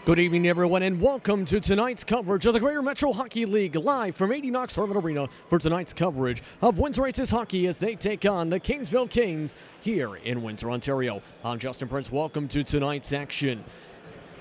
Good evening, everyone, and welcome to tonight's coverage of the Greater Metro Hockey League, live from 80 Knox Harmon Arena for tonight's coverage of Windsor Aces hockey as they take on the Kingsville Kings here in Windsor, Ontario. I'm Justin Prince. Welcome to tonight's action.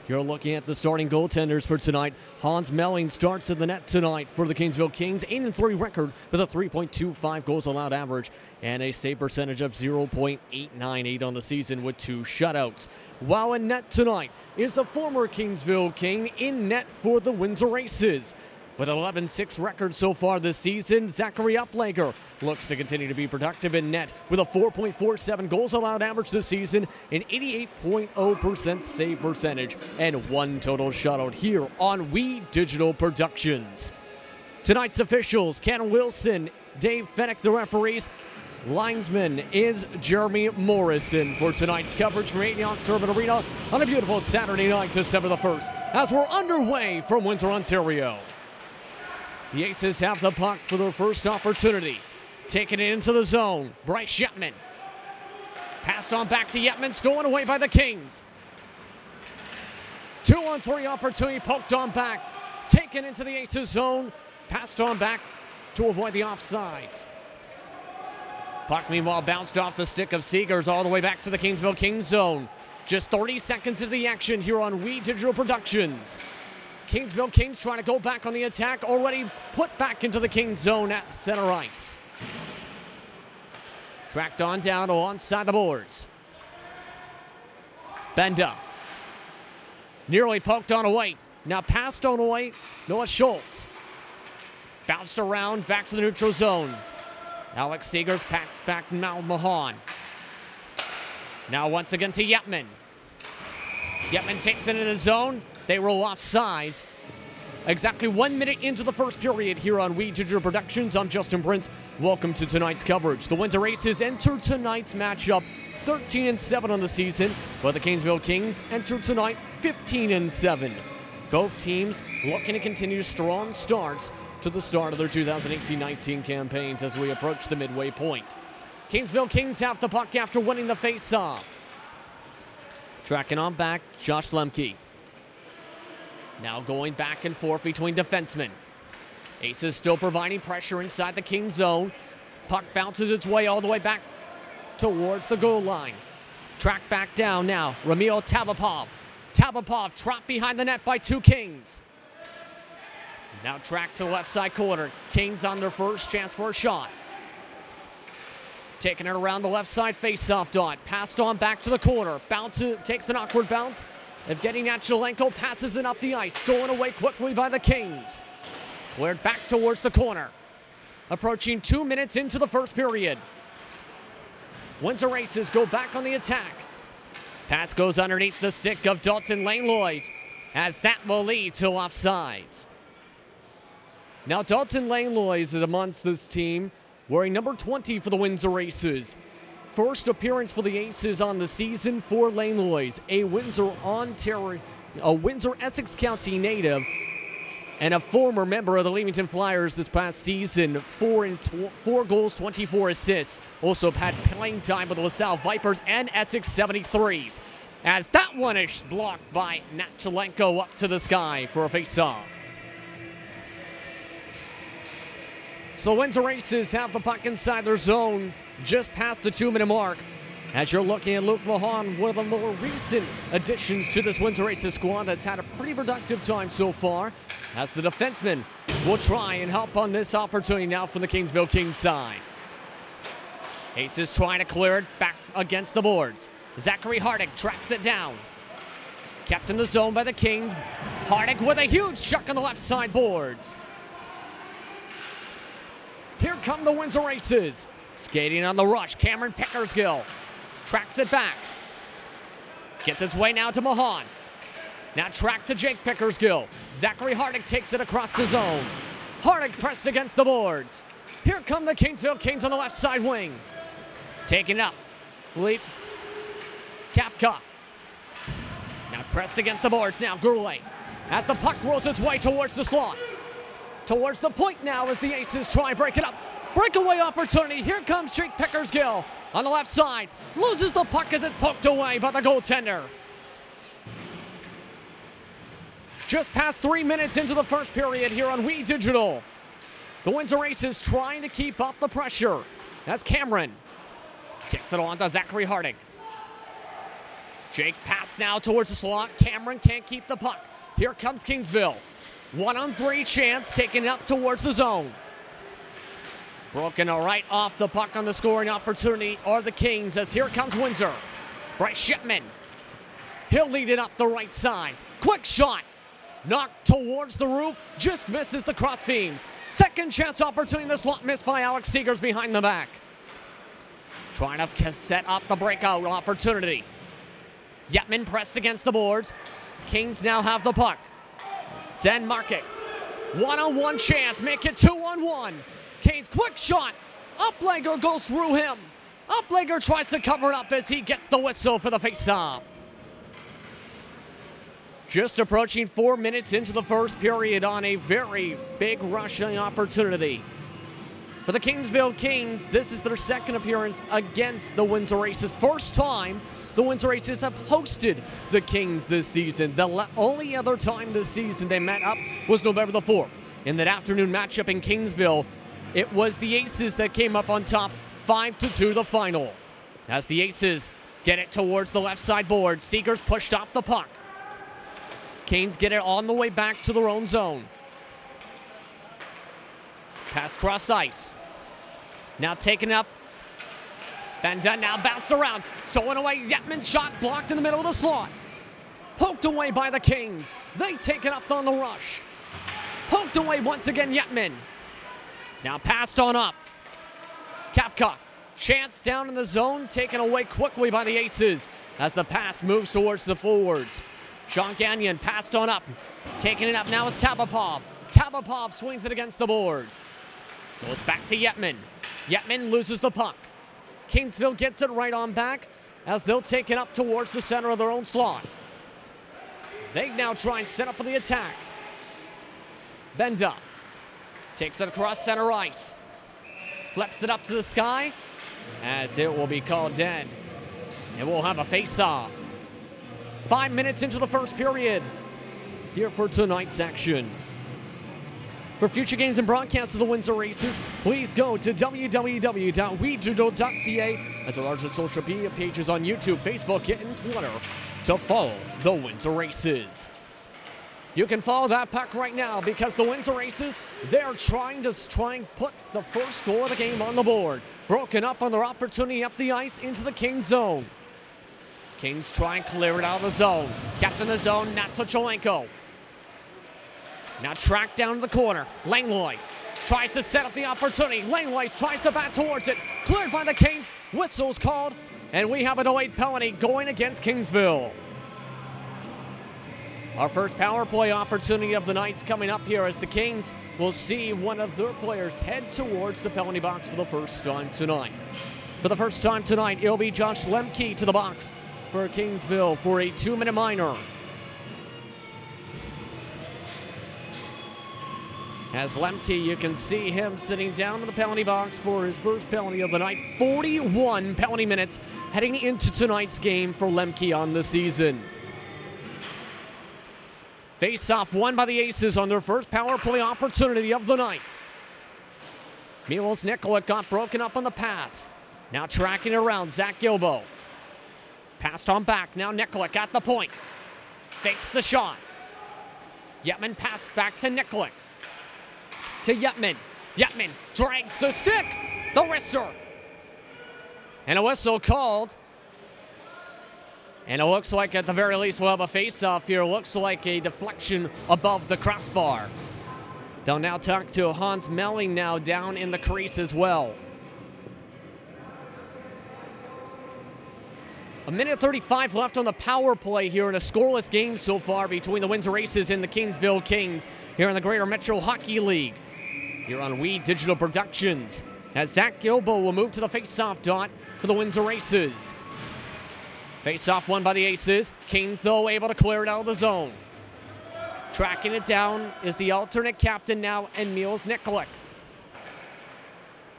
You're looking at the starting goaltenders for tonight. Hans Melling starts at the net tonight for the Kingsville Kings. 8-3 record with a 3.25 goals allowed average and a save percentage of 0.898 on the season with 2 shutouts. While in net tonight is the former Kingsville King in net for the Windsor Aces. With an 11-6 record so far this season, Zachary Uplager looks to continue to be productive in net with a 4.47 goals allowed average this season, an 88.0% save percentage, and 1 total shutout here on We Digital Productions. Tonight's officials, Ken Wilson, Dave Fennick, the referees. Linesman is Jeremy Morrison for tonight's coverage from 80 Knox Harmon Arena on a beautiful Saturday night, December the 1st, as we're underway from Windsor, Ontario. The Aces have the puck for their first opportunity. Taking it into the zone, Bryce Yetman. Passed on back to Yetman, stolen away by the Kings. 2-on-3 opportunity, poked on back. Taken into the Aces zone, passed on back to avoid the offsides. Puck, meanwhile, bounced off the stick of Seegers all the way back to the Kingsville Kings zone. Just 30 seconds into the action here on We Digital Productions. Kingsville Kings trying to go back on the attack, already put back into the Kings zone at center ice. Tracked on down alongside the boards. Benda. Nearly poked on away. Now passed on away. Noah Schultz. Bounced around back to the neutral zone. Alex Seegers packs back now Mahan. Now once again to Yetman. Yetman takes it into the zone. They roll off sides. Exactly 1 minute into the first period here on We Digital Productions. I'm Justin Prince. Welcome to tonight's coverage. The Windsor Aces enter tonight's matchup 13-7 on the season, but the Kingsville Kings enter tonight 15-7. Both teams looking to continue strong starts to the start of their 2018-19 campaigns as we approach the midway point. Kingsville Kings have the puck after winning the face-off. Tracking on back, Josh Lemke. Now going back and forth between defensemen. Aces still providing pressure inside the Kings zone. Puck bounces its way all the way back towards the goal line. Tracked back down now, Ramil Tabapov. Tabapov trapped behind the net by 2 Kings. Now tracked to the left side corner. Kings on their first chance for a shot. Taking it around the left side face-off dot. Passed on back to the corner. Takes an awkward bounce. Evgeny Nachalenko passes it up the ice. Stolen away quickly by the Kings. Cleared back towards the corner. Approaching 2 minutes into the first period. Windsor Aces go back on the attack. Pass goes underneath the stick of Dalton Langlois, as that will lead to offsides. Now Dalton Langlois is amongst this team, wearing number 20 for the Windsor Aces. First appearance for the Aces on the season for Langlois, a Windsor Essex County native and a former member of the Leamington Flyers this past season. 4 goals, 24 assists. Also had playing time with the LaSalle Vipers and Essex 73s. As that one is blocked by Nachalenko up to the sky for a face-off. So Windsor Aces have the puck inside their zone just past the 2-minute mark. As you're looking at Luke Mahan, one of the more recent additions to this Windsor Aces squad that's had a pretty productive time so far, as the defenseman will try and help on this opportunity now from the Kingsville Kings side. Aces trying to clear it back against the boards. Zachary Hardick tracks it down. Kept in the zone by the Kings. Hardick with a huge chuck on the left side boards. Here come the Windsor Aces. Skating on the rush, Cameron Pickersgill. Tracks it back. Gets its way now to Mahan. Now tracked to Jake Pickersgill. Zachary Hardick takes it across the zone. Hardick pressed against the boards. Here come the Kingsville Kings on the left side wing. Taking up. Philippe Kapka. Now pressed against the boards now, Gourlay. As the puck rolls its way towards the slot. Towards the point now as the Aces try and break it up. Breakaway opportunity. Here comes Jake Pickersgill on the left side. Loses the puck as it's poked away by the goaltender. Just past 3 minutes into the first period here on We Digital. The Windsor Aces trying to keep up the pressure. That's Cameron. Kicks it on to Zachary Harding. Jake pass now towards the slot. Cameron can't keep the puck. Here comes Kingsville. 1-on-3 chance, taking it up towards the zone. Broken right off the puck on the scoring opportunity are the Kings as here comes Windsor. Bryce Shipman. He'll lead it up the right side. Quick shot. Knocked towards the roof. Just misses the cross beams. Second chance opportunity in the slot missed by Alex Seegers behind the back. Trying to set up the breakout opportunity. Yetman pressed against the boards. Kings now have the puck. Zen Market. 1-on-1 chance. Make it 2-on-1. Kane's quick shot. Uplegger goes through him. Uplegger tries to cover it up as he gets the whistle for the faceoff. Just approaching 4 minutes into the first period on a very big rushing opportunity. For the Kingsville Kings, this is their second appearance against the Windsor Aces. First time the Windsor Aces have hosted the Kings this season. The only other time this season they met up was November the 4th. In that afternoon matchup in Kingsville, it was the Aces that came up on top, 5-2 the final. As the Aces get it towards the left side board, Seegers pushed off the puck. Canes get it on the way back to their own zone. Pass cross ice. Now taken up. Benda now bounced around. Stolen away. Yetman's shot blocked in the middle of the slot. Poked away by the Kings. They take it up on the rush. Poked away once again, Yetman. Now passed on up. Kapka. Chance down in the zone. Taken away quickly by the Aces as the pass moves towards the forwards. Sean Gagnon passed on up. Taking it up now is Tabapov. Tabapov swings it against the boards. Goes back to Yetman. Yetman loses the puck. Kingsville gets it right on back as they'll take it up towards the center of their own slot. They now try and set up for the attack. Benda takes it across center ice. Flips it up to the sky as it will be called dead. And we'll have a face-off. 5 minutes into the first period here for tonight's action. For future games and broadcasts of the Windsor Aces, please go to www.wedigital.ca as well as our social media pages on YouTube, Facebook, and Twitter to follow the Windsor Aces. You can follow that puck right now because the Windsor Aces, they're trying to put the first goal of the game on the board. Broken up on their opportunity up the ice into the Kings zone. Kings try and clear it out of the zone. Kept in the zone, Natocholenko. Now tracked down to the corner. Langlois tries to set up the opportunity. Langlois tries to bat towards it. Cleared by the Kings. Whistle's called. And we have a delayed penalty going against Kingsville. Our first power play opportunity of the night's coming up here as the Kings will see one of their players head towards the penalty box for the first time tonight. For the first time tonight, it'll be Josh Lemke to the box for Kingsville for a 2-minute minor. As Lemke, you can see him sitting down in the penalty box for his first penalty of the night. 41 penalty minutes heading into tonight's game for Lemke on the season. Face-off won by the Aces on their first power play opportunity of the night. Milos Nikolic got broken up on the pass. Now tracking around, Zach Gilbo. Passed on back, now Nikolic at the point. Fakes the shot. Yetman passed back to Nikolic. To Yetman. Yetman drags the stick. The wrister. And a whistle called. And it looks like at the very least we'll have a face-off here. Looks like a deflection above the crossbar. They'll now talk to Hans Melling now down in the crease as well. A minute 35 left on the power play here in a scoreless game so far between the Windsor Aces and the Kingsville Kings here in the Greater Metro Hockey League. Here on We Digital Productions, as Zach Gilbo will move to the face-off dot for the Windsor Aces. Face-off won by the Aces. Kings, though, able to clear it out of the zone. Tracking it down is the alternate captain now, and Milos Nikolic.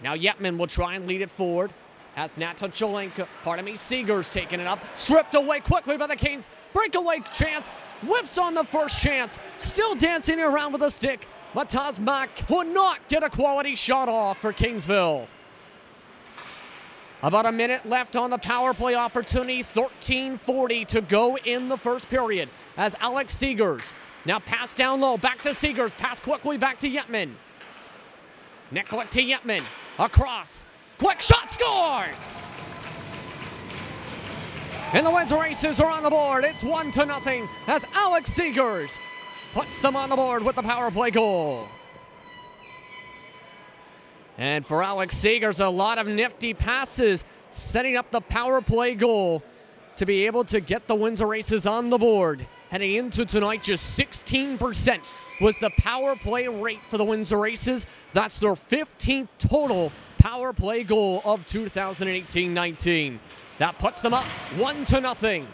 Now Yetman will try and lead it forward. As Seegers taking it up. Stripped away quickly by the Kings. Breakaway chance. whips on the first chance, still dancing around with a stick. Matazmak could not get a quality shot off for Kingsville. About a minute left on the power play opportunity, 13:40 to go in the first period as Alex Seegers now pass down low, back to Seegers, pass quickly back to Yetman. Nikolic to Yetman, across, quick shot, scores! And the Windsor Aces are on the board. It's 1-0 as Alex Seegers puts them on the board with the power play goal. And for Alex Seegers, a lot of nifty passes setting up the power play goal to be able to get the Windsor Aces on the board. Heading into tonight, just 16% was the power play rate for the Windsor Aces. That's their 15th total power play goal of 2018-19. That puts them up 1-0.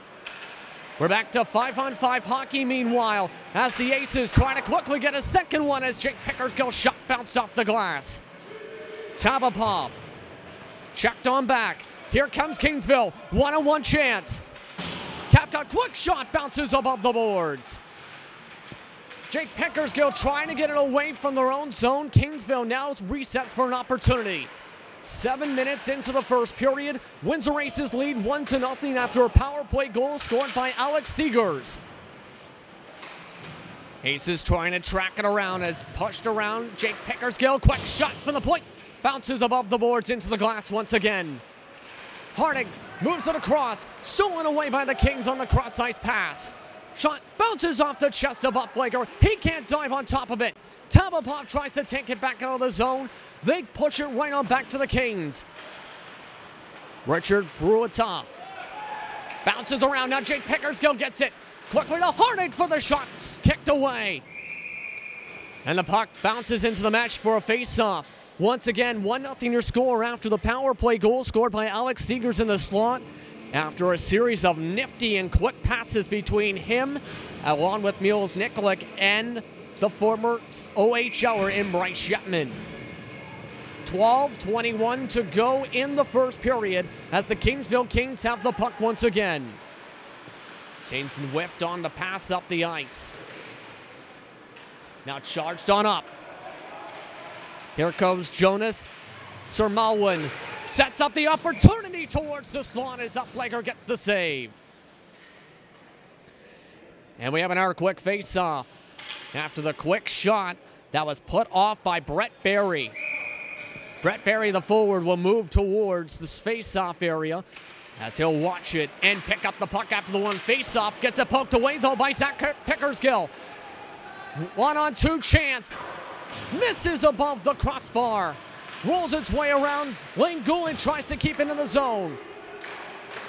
We're back to 5-on-5 hockey meanwhile as the Aces try to quickly get a second one as Jake Pickersgill shot bounced off the glass. Tabapov checked on back. Here comes Kingsville. One-on-one chance. Kapka, quick shot, bounces above the boards. Jake Pickersgill trying to get it away from their own zone. Kingsville now resets for an opportunity. 7 minutes into the first period, Windsor Aces lead 1-0 after a power play goal scored by Alex Seegers. Aces trying to track it around as pushed around. Jake Pickersgill, quick shot from the point. Bounces above the boards into the glass once again. Harding moves it across, stolen away by the Kings on the cross-ice pass. Shot bounces off the chest of Uplager. He can't dive on top of it. Tabapov tries to take it back out of the zone. They push it right on back to the Kings. Richard Bruata bounces around. Now Jake Pickersgill gets it. Quickly to Harding for the shot. Kicked away. And the puck bounces into the mesh for a face-off. Once again, 1-0 your score after the power play goal scored by Alex Seegers in the slot. After a series of nifty and quick passes between him, along with Mules Nikolic and the former OHLer in Bryce Yetman. 12:21 to go in the first period as the Kingsville Kings have the puck once again. Kingston whiffed on the pass up the ice. Now charged on up. Here comes Jonas Sermalwin. Sets up the opportunity towards the slot as Uplager gets the save. And we have another quick face-off. After the quick shot that was put off by Brett Berry. Brett Berry, the forward, will move towards this face-off area as he'll watch it and pick up the puck after the one face-off. Gets it poked away, though, by Zach Pickersgill. 1-on-2 chance. Misses above the crossbar. Rolls its way around. Lane Goulin tries to keep it in the zone.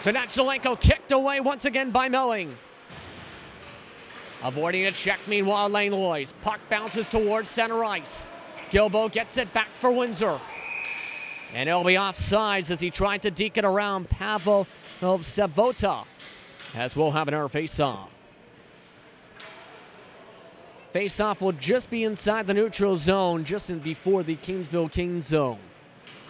Tanachelenko kicked away once again by Melling. Avoiding a check, meanwhile, Lane Loyce. Puck bounces towards center ice. Gilbo gets it back for Windsor. And it'll be offsides as he tried to deke it around Pavel Sevota, as we'll have another face-off. Face-off will just be inside the neutral zone, just before the Kingsville Kings zone.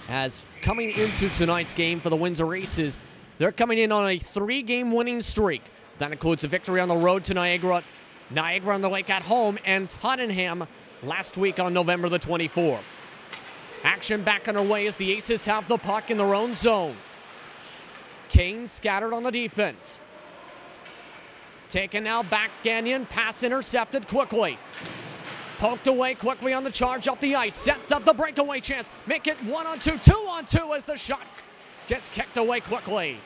As coming into tonight's game for the Windsor Aces, they're coming in on a 3-game winning streak. That includes a victory on the road to Niagara, Niagara on the Lake at home, and Tottenham last week on November the 24th. Action back underway as the Aces have the puck in their own zone. Kings scattered on the defense. Taken now back Gagnon, pass intercepted quickly. Poked away quickly on the charge up the ice. Sets up the breakaway chance. Make it 1-on-2, 2-on-2 as the shot gets kicked away quickly.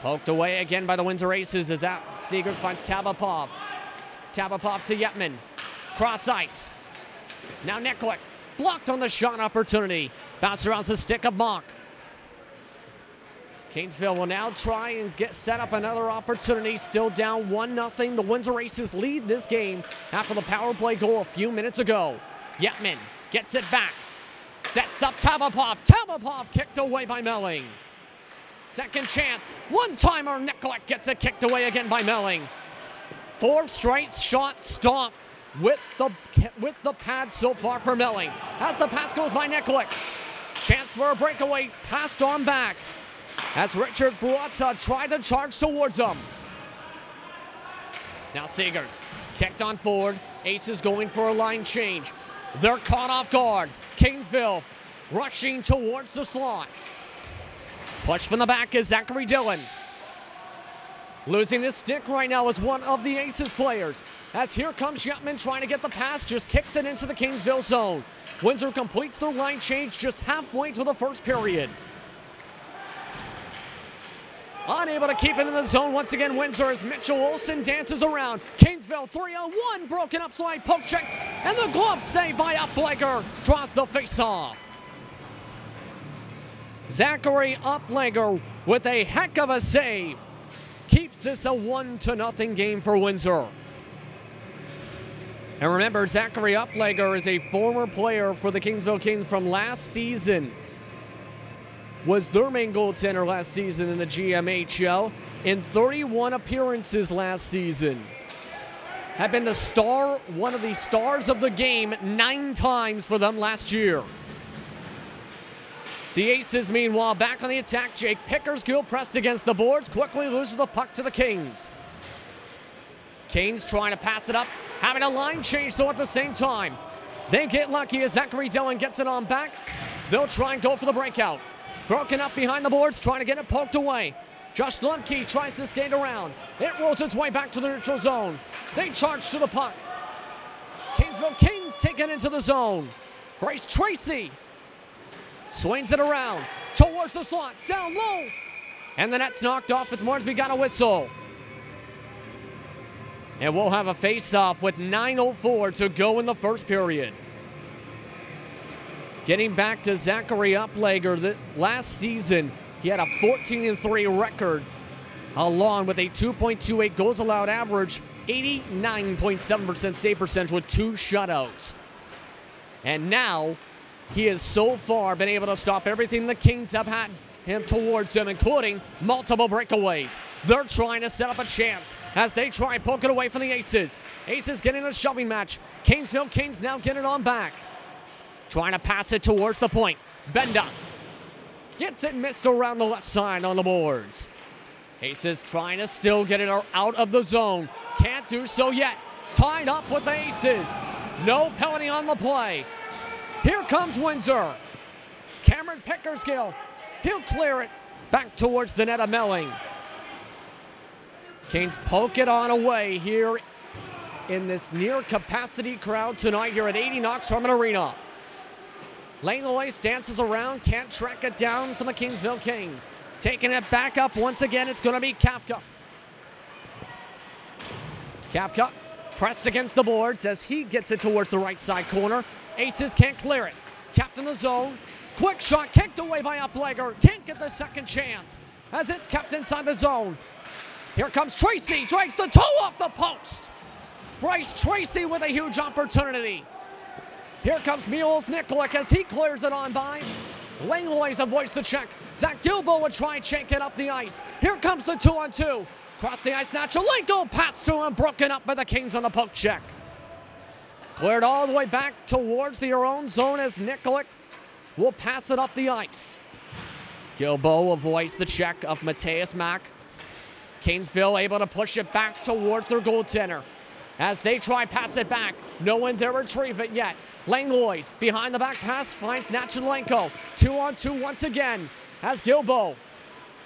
Poked away again by the Windsor Aces as Seegers finds Tabapov. Tabapov to Yetman. Cross ice. Now Nikolic. Blocked on the shot opportunity. Bounce around the stick of Mock. Kingsville will now try and set up another opportunity. Still down 1-0. The Windsor Aces lead this game after the power play goal a few minutes ago. Yetman gets it back. Sets up Tabapov. Tabapov kicked away by Melling. Second chance. One-timer. Nikolic gets it kicked away again by Melling. 4th straight shot stop with the pad so far for Melling. As the pass goes by Nikolic. Chance for a breakaway. Passed on back. As Richard Bruata tried to charge towards him. Now Seegers kicked on forward. Aces going for a line change. They're caught off guard. Kingsville rushing towards the slot. Push from the back is Zachary Dillon. Losing his stick right now is one of the Aces players. As here comes Yetman trying to get the pass, just kicks it into the Kingsville zone. Windsor completes their line change just halfway to the first period. Unable to keep it in the zone once again, Windsor, as Mitchell Olsen dances around. Kingsville 3-on-1, broken up slide, poke check, and the glove save by Uplegger draws the face-off. Zachary Uplegger with a heck of a save keeps this a 1-0 game for Windsor. And remember, Zachary Uplegger is a former player for the Kingsville Kings from last season. Was their main goaltender last season in the GMHL in 31 appearances last season. Had been the star, one of the stars of the game 9 times for them last year. The Aces, meanwhile, back on the attack. Jake Pickersgill pressed against the boards, quickly loses the puck to the Kings. Kings trying to pass it up, having a line change though at the same time. They get lucky as Zachary Dillon gets it on back. They'll try and go for the breakout. Broken up behind the boards, trying to get it poked away. Josh Lemke tries to skate around. It rolls its way back to the neutral zone. They charge to the puck. Kingsville Kings take it into the zone. Bryce Tracy swings it around towards the slot, down low. And the net's knocked off. It's Morrisby got a whistle. And we'll have a face-off with 9:04 to go in the first period. Getting back to Zachary Uplegger, last season he had a 14-3 record, along with a 2.28 goals allowed average, 89.7% save percentage with 2 shutouts. And now he has so far been able to stop everything the Kings have had him towards him, including multiple breakaways. They're trying to set up a chance as they try and poke it away from the Aces. Aces getting a shoving match. Kingsville Kings now get it on back. Trying to pass it towards the point. Benda gets it missed around the left side on the boards. Aces trying to still get it out of the zone. Can't do so yet. Tied up with the Aces. No penalty on the play. Here comes Windsor. Cameron Pickersgill. He'll clear it back towards the net of Melling. Kings poke it on away here in this near capacity crowd tonight here at 80 Knox Harmon Arena. Lane Lois dances around, can't track it down from the Kingsville Kings. Taking it back up once again, it's going to be Kafka. Kafka pressed against the boards as he gets it towards the right side corner. Aces can't clear it. Kept in the zone. Quick shot kicked away by Uplegger. Can't get the second chance as it's kept inside the zone. Here comes Tracy, drags the toe off the post. Bryce Tracy with a huge opportunity. Here comes Mules Nikolic as he clears it on by. Langlois avoids the check. Zach Gilbo would try and shake it up the ice. Here comes the 2-on-2. Cross the ice, Nachalenko pass to him, broken up by the Kings on the poke check. Cleared all the way back towards their own zone as Nikolic will pass it up the ice. Gilbo avoids the check of Mateus Mack. Kingsville able to push it back towards their goaltender. As they try pass it back, no one there retrieve it yet. Langlois behind the back pass finds Nachalenko. 2-on-2 once again as Gilbo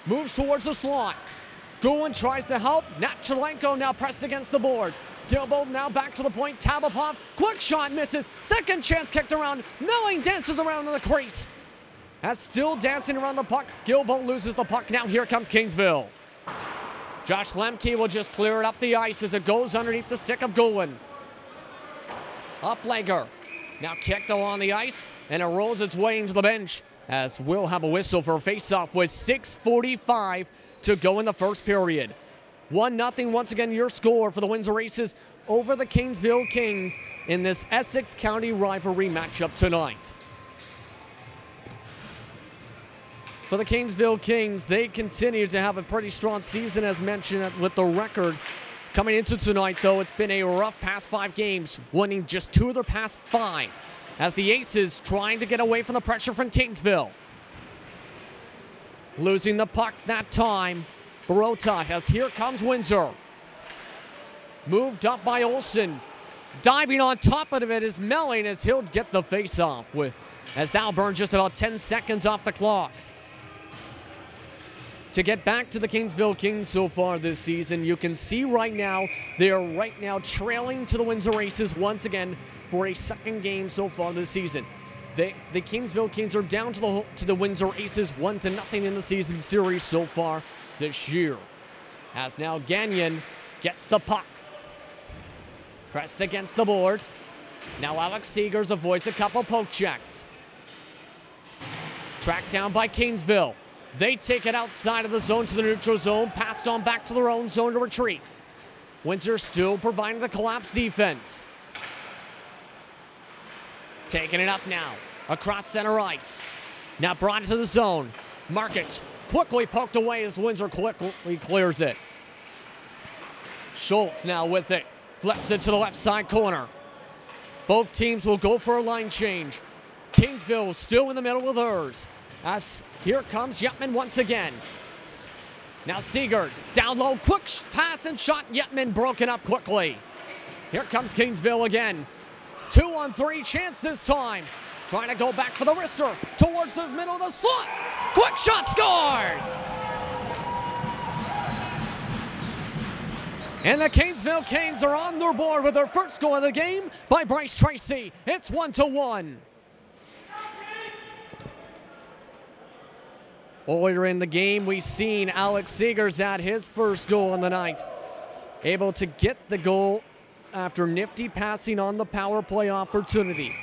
moves towards the slot. Gulen tries to help. Nachalenko now pressed against the boards. Gilbo now back to the point. Tabapov, quick shot misses. Second chance kicked around. Melling dances around in the crease. As still dancing around the puck, Gilbo loses the puck. Now here comes Kingsville. Josh Lemke will just clear it up the ice as it goes underneath the stick of Gulen. Uplegger now kicked along the ice, and it rolls its way into the bench as we'll have a whistle for a face-off with 6:45 to go in the first period. 1-0 once again your score for the Windsor Aces over the Kingsville Kings in this Essex County rivalry matchup tonight. For the Kingsville Kings, they continue to have a pretty strong season as mentioned with the record. Coming into tonight, though, it's been a rough past 5 games, winning just 2 of their past 5, as the Aces trying to get away from the pressure from Kingsville. Losing the puck that time, Barota, as here comes Windsor. Moved up by Olsen. Diving on top of it is Melling as he'll get the face-off, as that'll burn just about 10 seconds off the clock. To get back to the Kingsville Kings so far this season, you can see right now, they are right now trailing to the Windsor Aces once again for a second game so far this season. The Kingsville Kings are down to the Windsor Aces 1-0 in the season series so far this year. As now Gagnon gets the puck. Pressed against the boards. Now Alex Seegers avoids a couple poke checks. Tracked down by Kingsville. They take it outside of the zone to the neutral zone, passed on back to their own zone to retreat. Windsor still providing the collapse defense. Taking it up now, across center ice. Now brought into the zone. Market quickly poked away as Windsor quickly clears it. Schultz now with it. Flips it to the left side corner. Both teams will go for a line change. Kingsville still in the middle with hers. As here comes Yetman once again. Now Seegers down low, quick pass and shot. Yetman broken up quickly. Here comes Kingsville again. 2-on-3 chance this time. Trying to go back for the wrister towards the middle of the slot. Quick shot, scores! And the Kingsville Kings are on their board with their first goal of the game by Bryce Tracy. It's 1-1. Earlier in the game, we've seen Alex Seegers at his first goal in the night. Able to get the goal after nifty passing on the power play opportunity,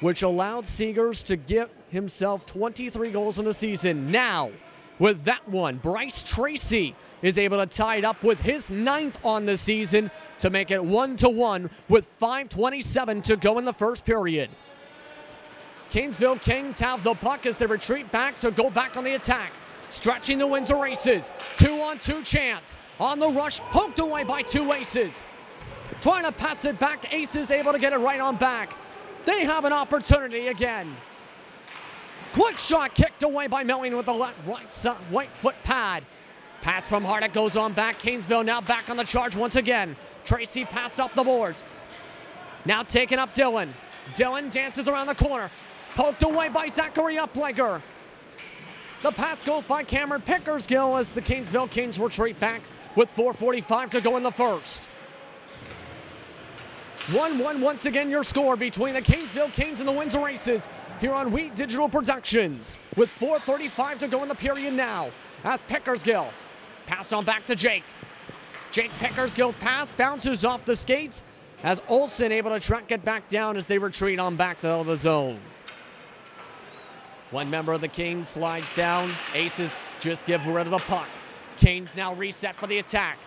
which allowed Seegers to get himself 23 goals in the season. Now, with that one, Bryce Tracy is able to tie it up with his 9th on the season to make it 1-1 with 5:27 to go in the first period. Kingsville Kings have the puck as they retreat back to go back on the attack. Stretching the Windsor Aces. 2-on-2 chance. On the rush, poked away by two Aces. Trying to pass it back. Aces able to get it right on back. They have an opportunity again. Quick shot kicked away by Melling with the right foot pad. Pass from Hardick goes on back. Kingsville now back on the charge once again. Tracy passed up the boards. Now taking up Dylan. Dylan dances around the corner. Poked away by Zachary Uplegger. The pass goes by Cameron Pickersgill as the Kingsville Kings retreat back with 4:45 to go in the first. 1-1 once again your score between the Kingsville Kings and the Windsor Aces here on Wheat Digital Productions with 4:35 to go in the period now as Pickersgill passed on back to Jake. Jake Pickersgill's pass bounces off the skates as Olsen able to track it back down as they retreat on back to the zone. One member of the Kings slides down. Aces just give rid of the puck. Kings now reset for the attack.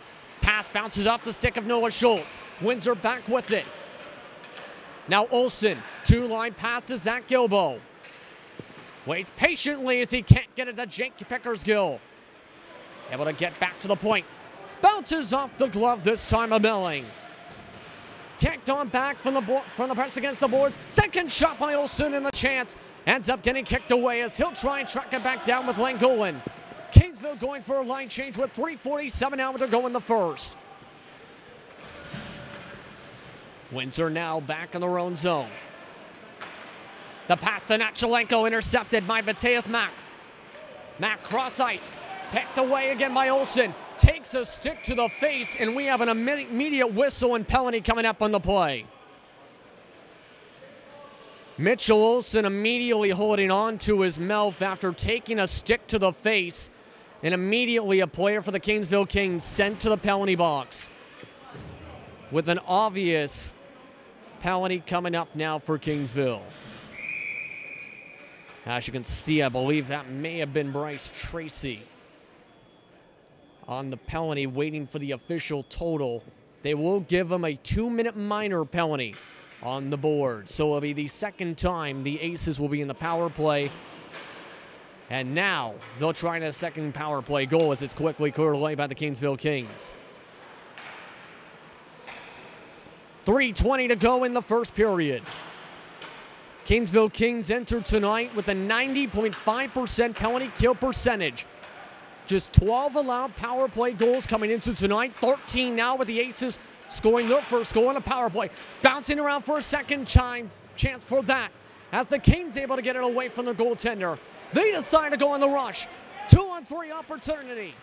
Pass bounces off the stick of Noah Schultz. Windsor back with it. Now Olsen, two-line pass to Zach Gilbo. Waits patiently as he can't get it to Jake Pickersgill. Able to get back to the point. Bounces off the glove this time of Melling. Kicked on back from the press against the boards. Second shot by Olsen in the chance. Ends up getting kicked away as he'll try and track it back down with Langolin. Kingsville going for a line change with 3:47 now to go in the first. Windsor now back in their own zone. The pass to Nachalenko intercepted by Mateus Mack. Mack cross ice. Picked away again by Olsen. Takes a stick to the face, and we have an immediate whistle and penalty coming up on the play. Mitchell Olsen immediately holding on to his mouth after taking a stick to the face, and immediately a player for the Kingsville Kings sent to the penalty box with an obvious penalty coming up now for Kingsville. As you can see, I believe that may have been Bryce Tracy on the penalty, waiting for the official total. They will give him a 2-minute minor penalty on the board. So it'll be the second time the Aces will be in the power play. And now they'll try a second power play goal as it's quickly cleared away by the Kingsville Kings. 3:20 to go in the first period. Kingsville Kings enter tonight with a 90.5% penalty kill percentage. Just 12 allowed power play goals coming into tonight. 13 now with the Aces scoring their first goal on a power play. Bouncing around for a second chance for that. As the Kings able to get it away from their goaltender. They decide to go on the rush. 2-on-3 opportunity.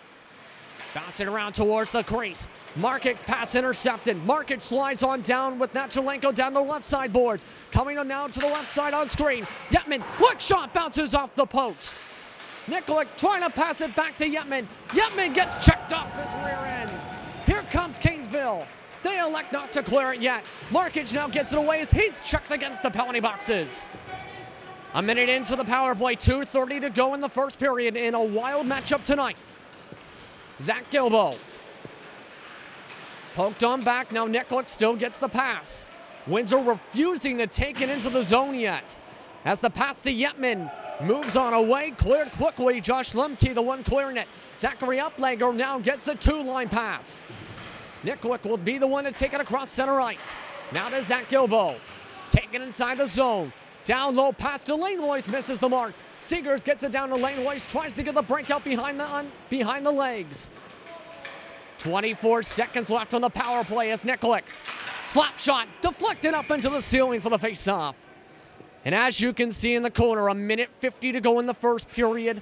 Bouncing around towards the crease. Markic's pass intercepted. Markic slides on down with Nachalenko down the left side boards. Coming on down to the left side on screen. Yetman, quick shot, bounces off the post. Nikolic trying to pass it back to Yetman. Yetman gets checked off his rear end. Here comes Kingsville. They elect not to clear it yet. Markic now gets it away as he's checked against the penalty boxes. A minute into the power play, 2:30 to go in the first period in a wild matchup tonight. Zach Gilbo. Poked on back, now Nikolic still gets the pass. Windsor refusing to take it into the zone yet. As the pass to Yetman moves on away, cleared quickly. Josh Lemke, the one clearing it. Zachary Uplegger now gets the two-line pass. Nikolic will be the one to take it across center ice. Now to Zach Gilbo. Taken inside the zone. Down low pass to Lane Loyce, misses the mark. Seegers gets it down to Lane Loyce, tries to get the breakout behind the legs. 24 seconds left on the power play as Nikolic. Slap shot, deflected up into the ceiling for the face-off. And as you can see in the corner, a minute 50 to go in the first period.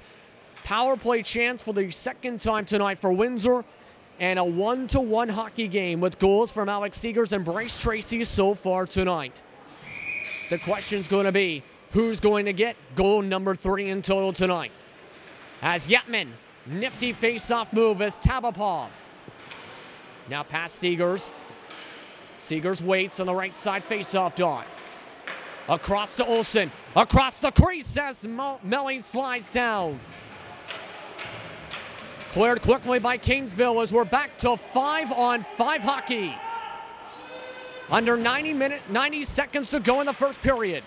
Power play chance for the second time tonight for Windsor. And a 1-1 hockey game with goals from Alex Seegers and Bryce Tracy so far tonight. The question's going to be, who's going to get goal number 3 in total tonight? As Yetman, nifty face-off move as Tabapov. Now past Seegers. Seegers waits on the right side face-off dot. Across to Olsen. Across the crease as Melling slides down. Cleared quickly by Kingsville as we're back to 5-on-5 hockey. Under 90 seconds to go in the first period.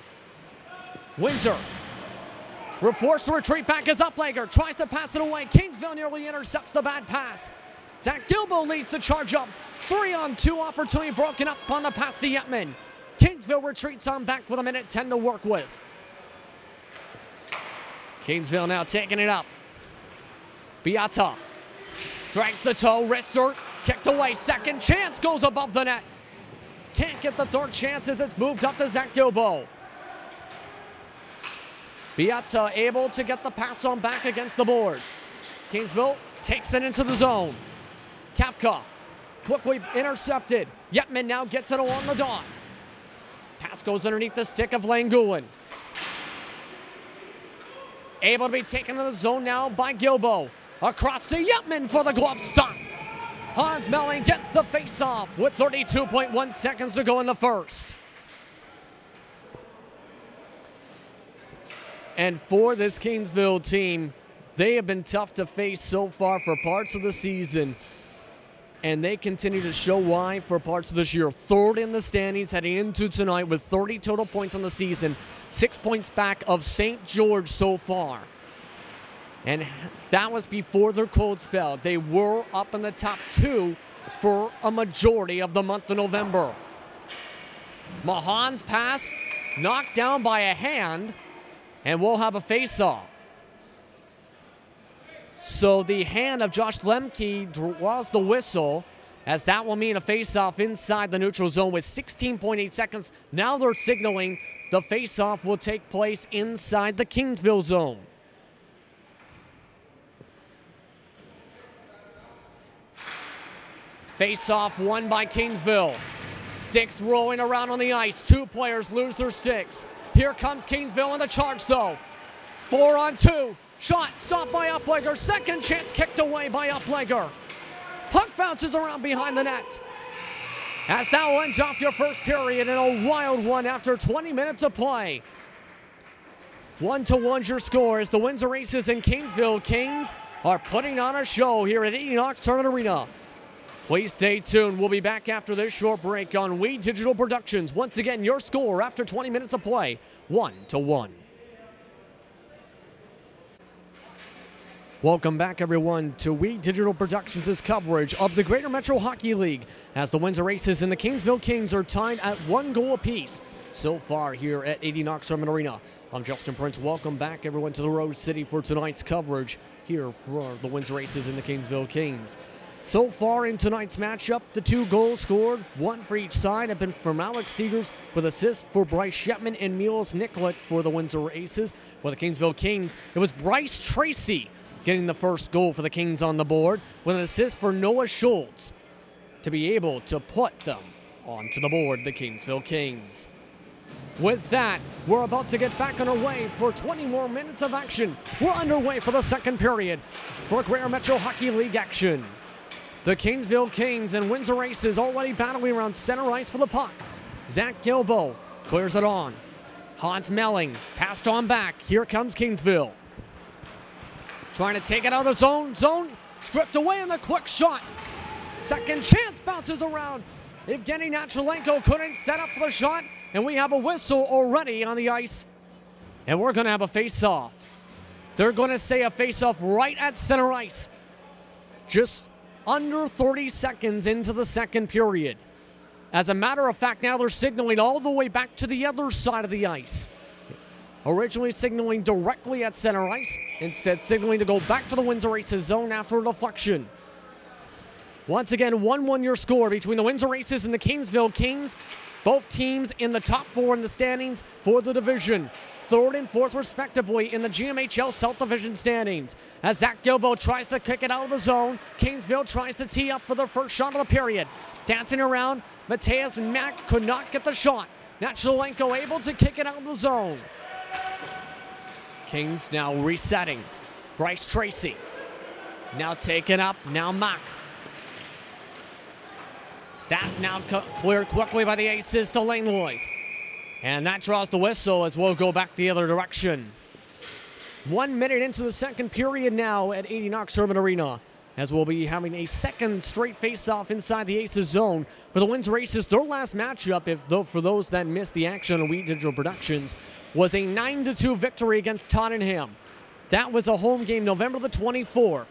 Windsor. We're forced to retreat back as Uplegger tries to pass it away. Kingsville nearly intercepts the bad pass. Zach Gilbo leads the charge up. 3-on-2 opportunity broken up on the pass to Yetman. Kingsville retreats on back with a minute 10 to work with. Kingsville now taking it up. Beata drags the toe, wrister, kicked away. Second chance goes above the net. Can't get the third chance as it's moved up to Zach Gilbo. Beata able to get the pass on back against the boards. Kingsville takes it into the zone. Kafka quickly intercepted. Yetman now gets it along the dot. Pass goes underneath the stick of Langulin. Able to be taken to the zone now by Gilbo. Across to Yetman for the glove stop. Hans Melling gets the face-off with 32.1 seconds to go in the first. And for this Kingsville team, they have been tough to face so far for parts of the season. And they continue to show why for parts of this year. Third in the standings heading into tonight with 30 total points on the season. 6 points back of St. George so far. And that was before their cold spell. They were up in the top 2 for a majority of the month of November. Mahan's pass knocked down by a hand, and we'll have a face-off. So the hand of Josh Lemke draws the whistle, as that will mean a face-off inside the neutral zone with 16.8 seconds. Now they're signaling the face-off will take place inside the Kingsville zone. Face-off won by Kingsville. Sticks rolling around on the ice. 2 players lose their sticks. Here comes Kingsville in the charge though. 4-on-2. Shot stopped by Uplegger. Second chance kicked away by Uplegger. Puck bounces around behind the net. As that will end off your first period in a wild one after 20 minutes of play. 1-1's your score as the Windsor Aces and Kingsville Kings are putting on a show here at 80 Knox Tournament Arena. Please stay tuned. We'll be back after this short break on We Digital Productions. Once again, your score after 20 minutes of play, 1-1. Welcome back, everyone, to We Digital Productions' coverage of the Greater Metro Hockey League as the Windsor Aces and the Kingsville Kings are tied at 1 goal apiece so far here at 80 Knox Tournament Arena. I'm Justin Prince. Welcome back, everyone, to the Rose City for tonight's coverage here for the Windsor Aces and the Kingsville Kings. So far in tonight's matchup, the 2 goals scored, 1 for each side, have been from Alex Seegers with assists for Bryce Shepman and Milos Nikolic for the Windsor Aces. For the Kingsville Kings, it was Bryce Tracy getting the first goal for the Kings on the board with an assist for Noah Schultz to be able to put them onto the board, the Kingsville Kings. With that, we're about to get back on our way for 20 more minutes of action. We're underway for the second period for Greater Metro Hockey League action. The Kingsville Kings and Windsor Aces already battling around center ice for the puck. Zach Gilbo clears it on. Hans Melling passed on back. Here comes Kingsville. Trying to take it out of the zone. Stripped away in the quick shot. Second chance bounces around. Evgeny Nachalenko couldn't set up the shot. And we have a whistle already on the ice. And we're going to have a face-off. They're going to say a face-off right at center ice. Just under 30 seconds into the second period. As a matter of fact, now they're signaling all the way back to the other side of the ice. Originally signaling directly at center ice, instead signaling to go back to the Windsor Aces zone after a deflection. Once again, 1-1 your score between the Windsor Aces and the Kingsville Kings. Both teams in the top 4 in the standings for the division. 3rd and 4th respectively in the GMHL South Division standings. As Zach Gilbo tries to kick it out of the zone, Kingsville tries to tee up for the first shot of the period. Dancing around, Mateus Mack could not get the shot. Nachalenko able to kick it out of the zone. Kings now resetting. Bryce Tracy now taken up, now Mack. That now cleared quickly by the Aces to Langlois. And that draws the whistle as we'll go back the other direction. 1 minute into the second period now at 80 Knox Urban Arena, as we'll be having a second straight face-off inside the Aces zone. For the Windsor Aces, their last matchup, for those that missed the action on Wheat Digital Productions, was a 9-2 victory against Tottenham. That was a home game November the 24th,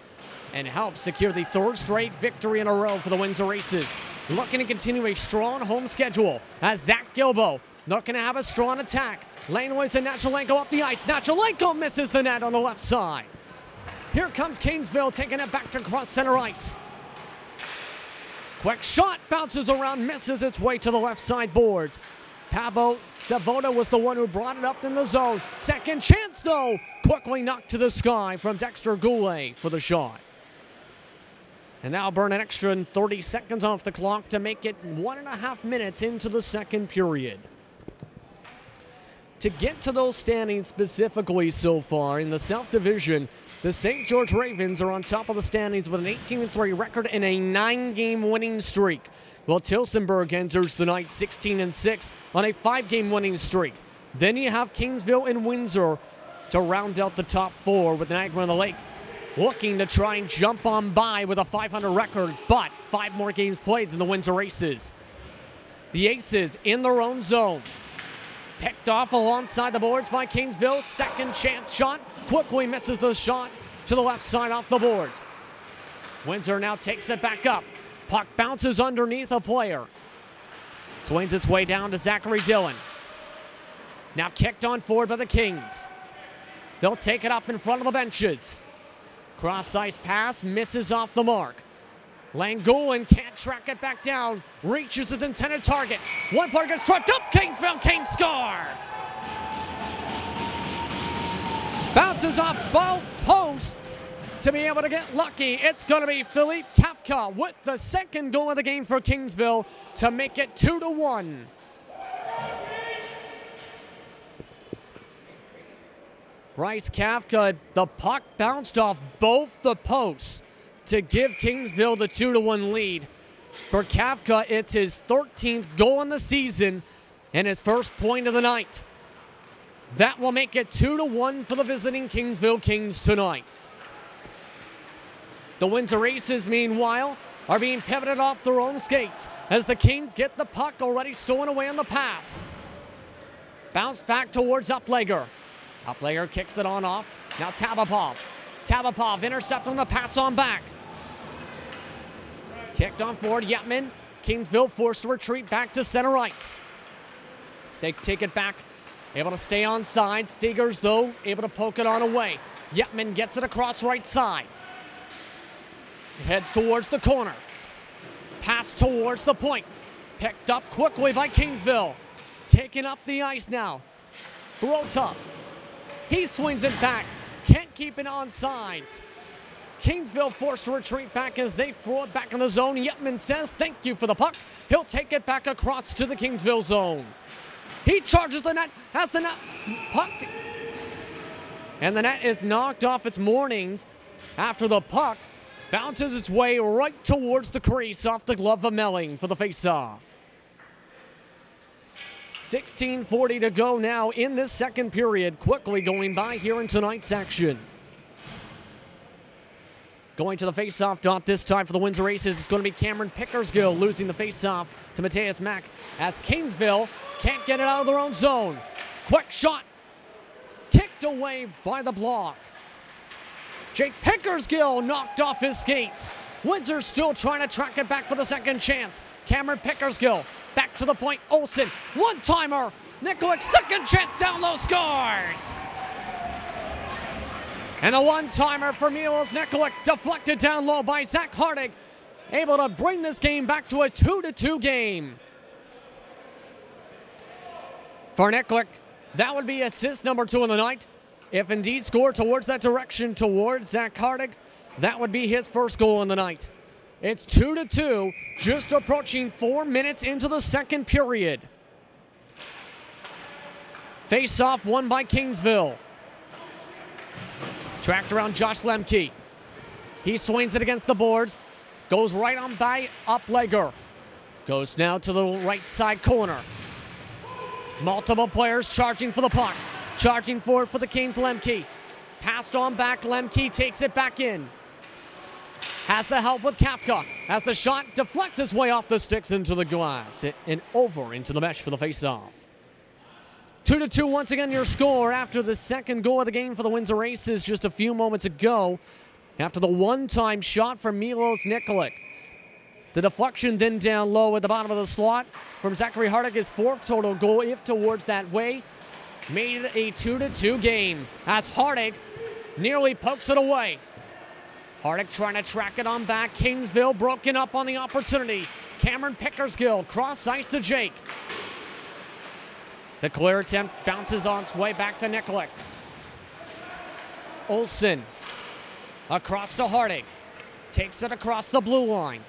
and helped secure the 3rd straight victory in a row for the Windsor Aces. Looking to continue a strong home schedule as Zach Gilbo looking to have a strong attack. Langlois and Nachalenko up the ice. Nachalenko misses the net on the left side. Here comes Kingsville taking it back to cross center ice. Quick shot bounces around, misses its way to the left side boards. Pablo Zavoda was the one who brought it up in the zone. Second chance though, quickly knocked to the sky from Dexter Goulet for the shot. And now burn an extra 30 seconds off the clock to make it 1.5 minutes into the second period. To get to those standings specifically so far in the South Division, the St. George Ravens are on top of the standings with an 18-3 record and a 9-game winning streak. While Tilsonburg enters the night 16-6 on a 5-game winning streak. Then you have Kingsville and Windsor to round out the top 4 with Niagara-on-the-Lake looking to try and jump on by with a 500 record, but 5 more games played than the Windsor Aces. The Aces in their own zone. Picked off alongside the boards by Kingsville. Second chance shot. Quickly misses the shot to the left side off the boards. Windsor now takes it back up. Puck bounces underneath a player. Swings its way down to Zachary Dillon. Now kicked on forward by the Kings. They'll take it up in front of the benches. Cross-ice pass, misses off the mark. Langolin can't track it back down. Reaches its intended target. One player gets tripped up. Kingsville Kings score! Bounces off both posts to be able to get lucky. It's going to be Philippe Kafka with the second goal of the game for Kingsville to make it 2-1. Bryce Kafka, the puck bounced off both the posts to give Kingsville the 2-1 lead. For Kafka, it's his 13th goal in the season and his first point of the night. That will make it 2-1 for the visiting Kingsville Kings tonight. The Windsor Aces, meanwhile, are being pivoted off their own skates as the Kings get the puck already stolen away on the pass. Bounce back towards Uplegger. Uplegger kicks it on off. Now Tabapov. Tabapov intercepting the pass on back. Kicked on forward, Yetman. Kingsville forced to retreat back to center ice. They take it back, able to stay on side. Seegers, though, able to poke it on away. Yetman gets it across right side. heads towards the corner. Pass towards the point. Picked up quickly by Kingsville. Taking up the ice now. Brota. He swings it back. Can't keep it on sides. Kingsville forced to retreat back as they throw it back in the zone. Yetman says thank you for the puck. He'll take it back across to the Kingsville zone. He charges the net, has the net puck. And the net is knocked off its moorings after the puck bounces its way right towards the crease off the glove of Melling for the faceoff. 16:40 to go now in this second period. Quickly going by here in tonight's action. Going to the faceoff dot this time for the Windsor Aces. It's going to be Cameron Pickersgill losing the faceoff to Mateus Mack as Kingsville can't get it out of their own zone. Quick shot. Kicked away by the block. Jake Pickersgill knocked off his skates. Windsor still trying to track it back for the second chance. Cameron Pickersgill back to the point. Olsen, one-timer. Nikolic, second chance, down low, scores. And a one-timer for Milos Nikolic, deflected down low by Zach Hardig. Able to bring this game back to a 2-2 game. For Nikolic, that would be assist number 2 in the night. If indeed scored towards that direction, towards Zach Hardig, that would be his first goal in the night. It's 2-2, just approaching 4 minutes into the second period. Face-off won by Kingsville. Tracked around Josh Lemke. He swings it against the boards. Goes right on by Uplegger. Goes now to the right side corner. Multiple players charging for the puck. Charging forward for the Kings, Lemke. Passed on back, Lemke takes it back in. Has the help with Kafka. As the shot deflects its way off the sticks into the glass. And over into the mesh for the face-off. 2-2 once again your score after the second goal of the game for the Windsor Aces just a few moments ago. After the one-time shot from Milos Nikolic. The deflection then down low at the bottom of the slot from Zachary Hardig, his 4th total goal, if towards that way. Made it a 2-2 game as Hardig nearly pokes it away. Hardig trying to track it on back. Kingsville broken up on the opportunity. Cameron Pickersgill cross ice to Jake. The clear attempt bounces on its way back to Nikolic. Olsen across to Hardig. Takes it across the blue line.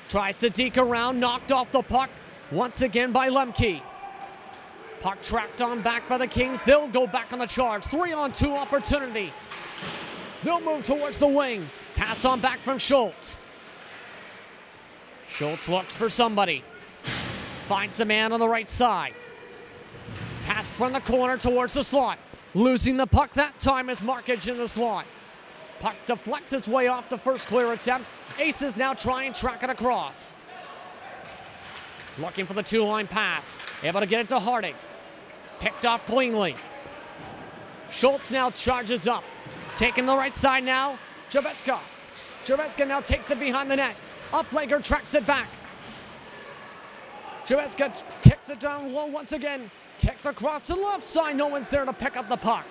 Tries to deke around, knocked off the puck once again by Lemke. Puck tracked on back by the Kings. They'll go back on the charge. 3-on-2 opportunity. They'll move towards the wing. Pass on back from Schultz. Schultz looks for somebody. Finds a man on the right side. Passed from the corner towards the slot. Losing the puck that time is Markage in the slot. Puck deflects its way off the first clear attempt. Aces now try and track it across. Looking for the 2-line pass. Able to get it to Hardig. Picked off cleanly. Schultz now charges up. Taking the right side now. Javetska. Javetska now takes it behind the net. Uplegger tracks it back. Javetska kicks it down low once again. Kicked across to the left side. No one's there to pick up the puck.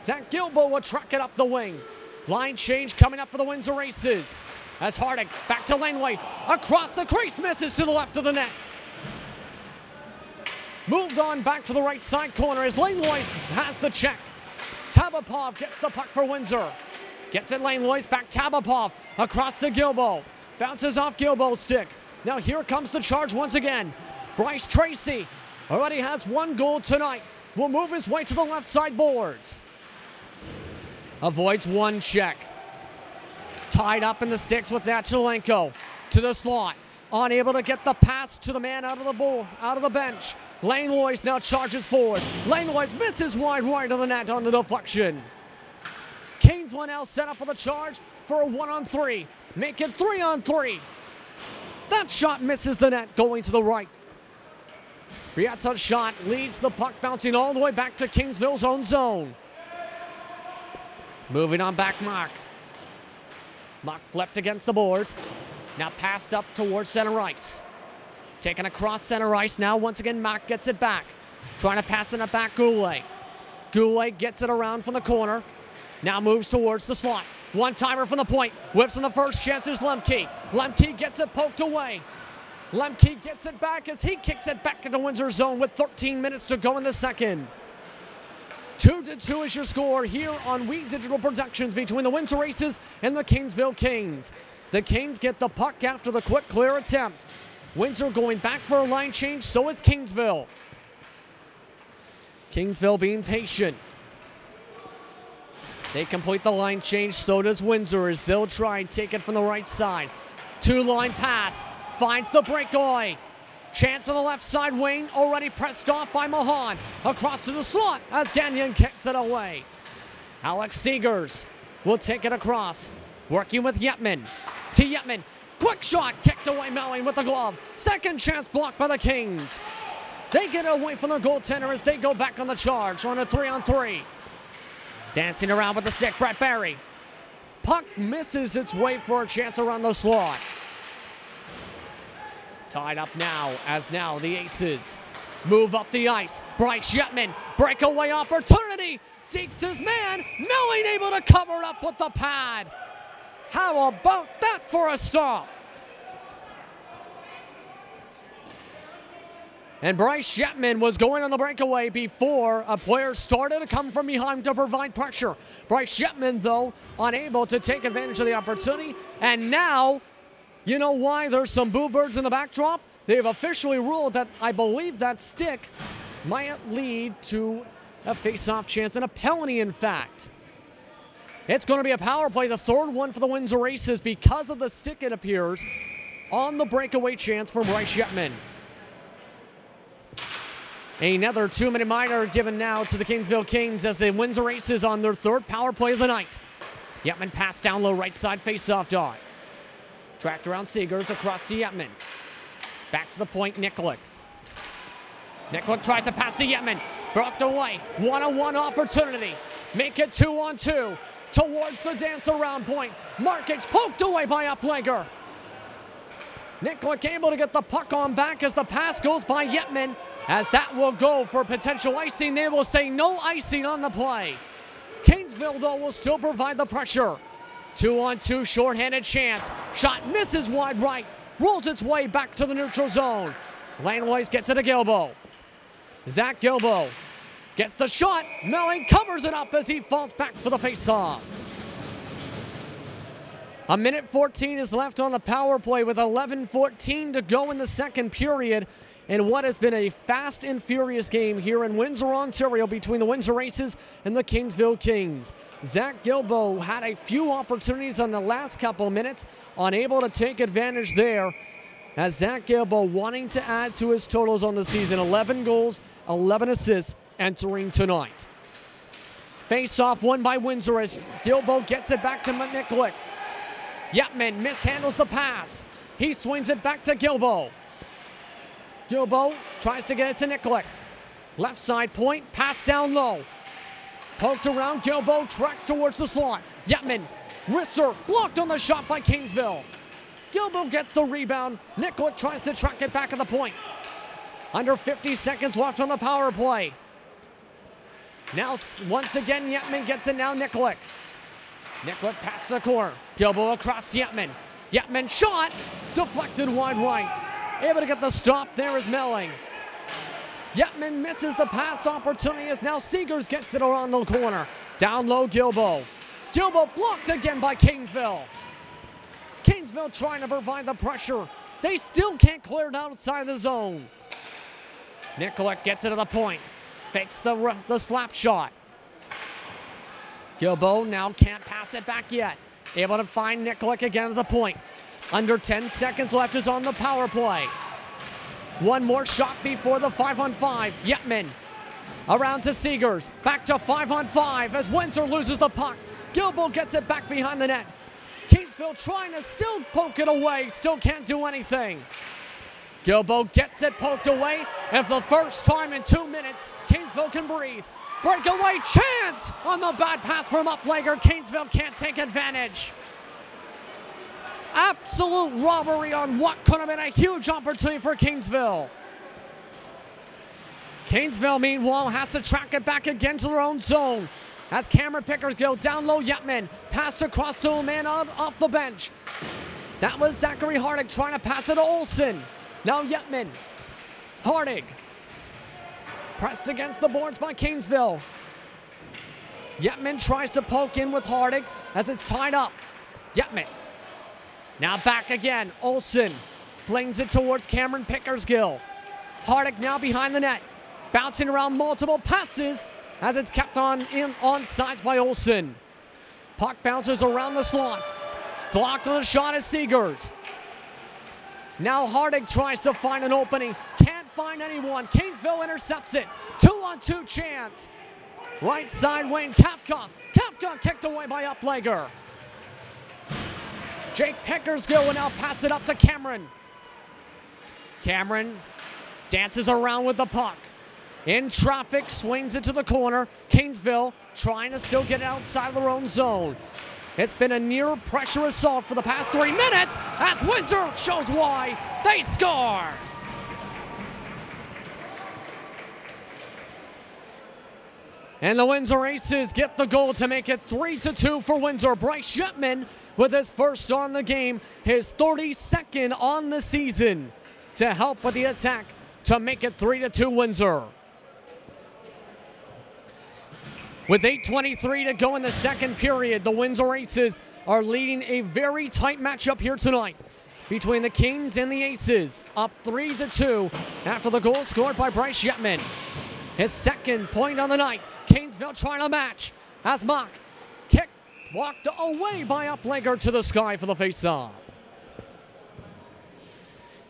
Zach Gilbo will track it up the wing. Line change coming up for the Windsor Aces. As Hardig back to Laneway. Across the crease, misses to the left of the net. Moved on back to the right side corner as Laneway has the check. Tabapov gets the puck for Windsor. Gets it Laneway back Tabapov. Across to Gilbo. Bounces off Gilbo's stick. Now here comes the charge once again. Bryce Tracy already has 1 goal tonight. Will move his way to the left side boards. Avoids 1 check. Tied up in the sticks with Nachalenko. To the slot. Unable to get the pass to the man out of the ball, out of the bench. Langlois now charges forward. Langlois misses wide right of the net on the deflection. Kings will now set up for the charge for a 1-on-3. Make it 3-on-3. That shot misses the net going to the right. Rieta's shot leads the puck bouncing all the way back to Kingsville's own zone. Moving on back, Mock. Mock flipped against the boards. Now passed up towards center ice. Taken across center ice. Now once again, Mock gets it back. Trying to pass it back, Goulet. Goulet gets it around from the corner. Now moves towards the slot. One-timer from the point. Whips on the first chance is Lemke. Lemke gets it poked away. Lemke gets it back as he kicks it back into Windsor zone with 13 minutes to go in the second. 2-2 is your score here on We Digital Productions between the Windsor Aces and the Kingsville Kings. The Kings get the puck after the quick clear attempt. Windsor going back for a line change, so is Kingsville. Kingsville being patient. They complete the line change, so does Windsor as they'll try and take it from the right side. Two-line pass, finds the breakaway. Chance on the left side wing, already pressed off by Mahan. Across to the slot as Gagnon kicks it away. Alex Seegers will take it across, working with Yetman. To Yetman, quick shot, kicked away Melling with the glove. Second chance blocked by the Kings. They get away from their goaltender as they go back on the charge on a 3-on-3. Dancing around with the stick, Brett Barry. Puck misses its way for a chance around the slot. Tied up now, as now the Aces move up the ice. Bryce Yetman, breakaway opportunity. Deeks his man, Melling able to cover it up with the pad. How about that for a stop? And Bryce Yetman was going on the breakaway before a player started to come from behind to provide pressure. Bryce Yetman, though, unable to take advantage of the opportunity. And now, you know why there's some boo birds in the backdrop? They've officially ruled that I believe that stick might lead to a face-off chance and a penalty, in fact. It's going to be a power play, the third one for the Windsor Aces because of the stick, it appears, on the breakaway chance from Bryce Yetman. Another 2-minute minor given now to the Kingsville Kings as the Windsor Aces on their third power play of the night. Yetman pass down low, right side face-off dot. Tracked around Seegers across to Yetman. Back to the point, Nikolic. Nikolic tries to pass to Yetman. Blocked away. One-on-one opportunity. Make it 2-on-2. Towards the dance around point. Markic poked away by Uplegger. Nikolic able to get the puck on back as the pass goes by Yetman. As that will go for potential icing. They will say no icing on the play. Kingsville, though, will still provide the pressure. 2-on-2, shorthanded chance. Shot misses wide right. Rolls its way back to the neutral zone. Laneways gets it to Gilbo. Zach Gilbo gets the shot. Melling covers it up as he falls back for the face-off. A minute 14 is left on the power play with 11:14 to go in the second period. In what has been a fast and furious game here in Windsor, Ontario between the Windsor Aces and the Kingsville Kings. Zach Gilbo had a few opportunities on the last couple minutes, unable to take advantage there, as Zach Gilbo wanting to add to his totals on the season. 11 goals, 11 assists entering tonight. Face-off won by Windsor as Gilbo gets it back to Nikolic. Yetman mishandles the pass. He swings it back to Gilbo. Gilbo tries to get it to Nikolic. Left side point, pass down low. Poked around, Gilbo tracks towards the slot. Yetman, wrister, blocked on the shot by Kingsville. Gilbo gets the rebound. Nikolic tries to track it back at the point. Under 50 seconds left on the power play. Now, once again, Yetman gets it now, Nikolic. Nikolic past the corner. Gilbo across Yetman. Yetman shot, deflected wide right. Able to get the stop there is Melling. Yetman misses the pass opportunity as now Seegers gets it around the corner. Down low, Gilbo. Gilbo blocked again by Kingsville. Kingsville trying to provide the pressure. They still can't clear it outside the zone. Nikolic gets it to the point. Fakes the slap shot. Gilbo now can't pass it back yet. Able to find Nikolic again at the point. Under 10 seconds left is on the power play. One more shot before the 5-on-5. Yetman around to Seegers. Back to 5-on-5 as Windsor loses the puck. Gilbo gets it back behind the net. Kingsville trying to still poke it away. Still can't do anything. Gilbo gets it poked away. And for the first time in 2 minutes, Kingsville can breathe. Breakaway chance on the bad pass from Uplegger. Kingsville can't take advantage. Absolute robbery on what could have been a huge opportunity for Kingsville. Kingsville, meanwhile, has to track it back again to their own zone. as Cameron Pickersgill down low. Yetman passed across to a man off the bench. That was Zachary Hardig trying to pass it to Olsen. Now Yetman. Hardig. Pressed against the boards by Kingsville. Yetman tries to poke in with Hardig as it's tied up. Yetman. Now back again. Olsen flings it towards Cameron Pickersgill. Hardig now behind the net. Bouncing around multiple passes as it's kept on sides by Olsen. Puck bounces around the slot. Blocked on the shot is Seegers. Now Hardig tries to find an opening. Can't find anyone. Kingsville intercepts it. 2-on-2 chance. Right side wing. Kafka. Kafka kicked away by Uplegger. Jake Pickersgill will now pass it up to Cameron. Cameron dances around with the puck. In traffic, swings it to the corner. Kingsville trying to still get it outside of their own zone. It's been a near pressure assault for the past 3 minutes as Windsor shows why. They score! And the Windsor Aces get the goal to make it 3-2 for Windsor. Bryce Yetman with his first on the game, his 32nd on the season to help with the attack to make it 3-2 Windsor. With 8:23 to go in the second period, the Windsor Aces are leading a very tight matchup here tonight between the Kings and the Aces, up 3-2 after the goal scored by Bryce Yetman. His second point on the night. Kingsville trying to match as Mock kick walked away by Uplegger to the sky for the faceoff.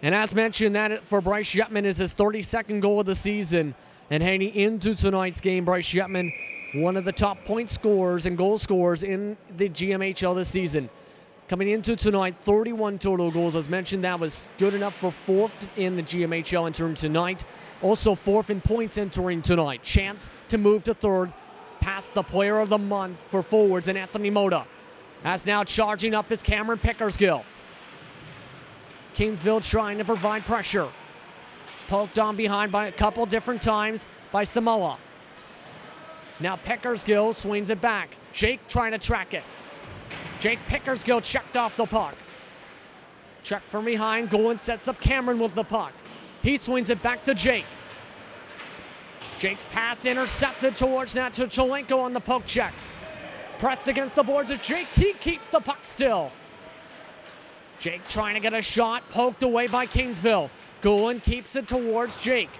And as mentioned, that for Bryce Yetman is his 32nd goal of the season. And heading into tonight's game, Bryce Yetman, one of the top point scorers and goal scorers in the GMHL this season. Coming into tonight, 31 total goals. As mentioned, that was good enough for 4th in the GMHL entering tonight. Also 4th in points entering tonight. Chance to move to 3rd, past the player of the month for forwards and Anthony Moda. As now charging up is Cameron Pickersgill. Kingsville trying to provide pressure. Poked on behind by a couple different times by Samoa. Now Pickersgill swings it back. Jake trying to track it. Jake Pickersgill checked off the puck. Check from behind. Golan sets up Cameron with the puck. He swings it back to Jake. Jake's pass intercepted towards that to Cholenko on the poke check. Pressed against the boards of Jake. He keeps the puck still. Jake trying to get a shot. Poked away by Kingsville. Golan keeps it towards Jake.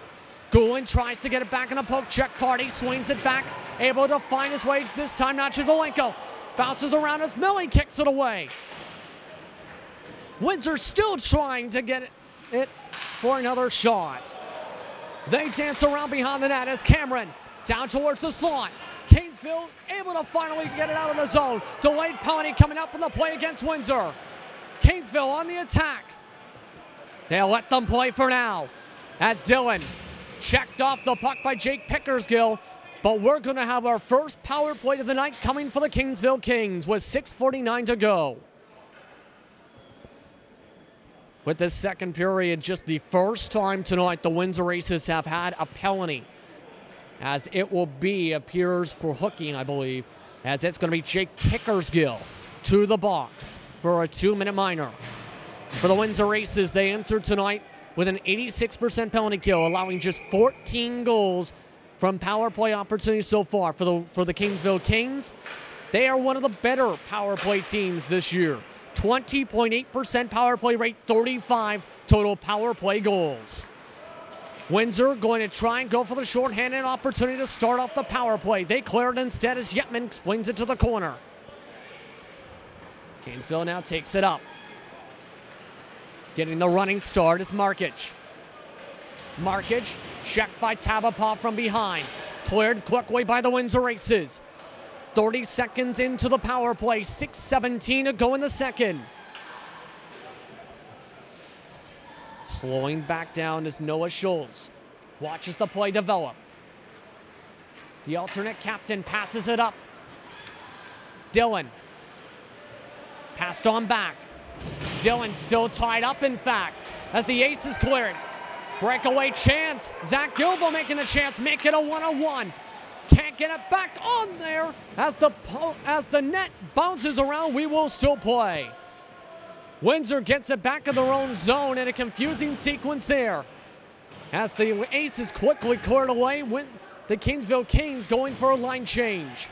Golan tries to get it back in a poke check party. Swings it back. Able to find his way this time now to Cholenko. Bounces around as Millie kicks it away. Windsor still trying to get it for another shot. They dance around behind the net as Cameron down towards the slot. Kingsville able to finally get it out of the zone. Delayed penalty coming up in the play against Windsor. Kingsville on the attack. They'll let them play for now as Dylan checked off the puck by Jake Pickersgill. But we're going to have our first power play of the night coming for the Kingsville Kings with 6:49 to go. With this second period, just the first time tonight the Windsor Aces have had a penalty. As it will be, appears for hooking, I believe, as it's going to be Jake Pickersgill to the box for a 2-minute minor. For the Windsor Aces, they entered tonight with an 86% penalty kill, allowing just 14 goals from power play opportunities so far. For the Kingsville Kings, they are one of the better power play teams this year. 20.8% power play rate, 35 total power play goals. Windsor going to try and go for the shorthanded opportunity to start off the power play. They clear it instead as Yetman swings it to the corner. Kingsville now takes it up. Getting the running start is Markic. Markic checked by Tabapov from behind. Cleared quickly by the Windsor Aces. 30 seconds into the power play. 6:17 to go in the second. Slowing back down is Noah Schultz. Watches the play develop. The alternate captain passes it up. Dylan. Passed on back. Dylan still tied up, in fact, as the Aces clear it. Breakaway chance. Zach Gilbo making the chance. Make it a 1-on-1. Can't get it back on there as the net bounces around. We will still play. Windsor gets it back in their own zone in a confusing sequence there. As the Aces quickly cleared away, the Kingsville Kings going for a line change.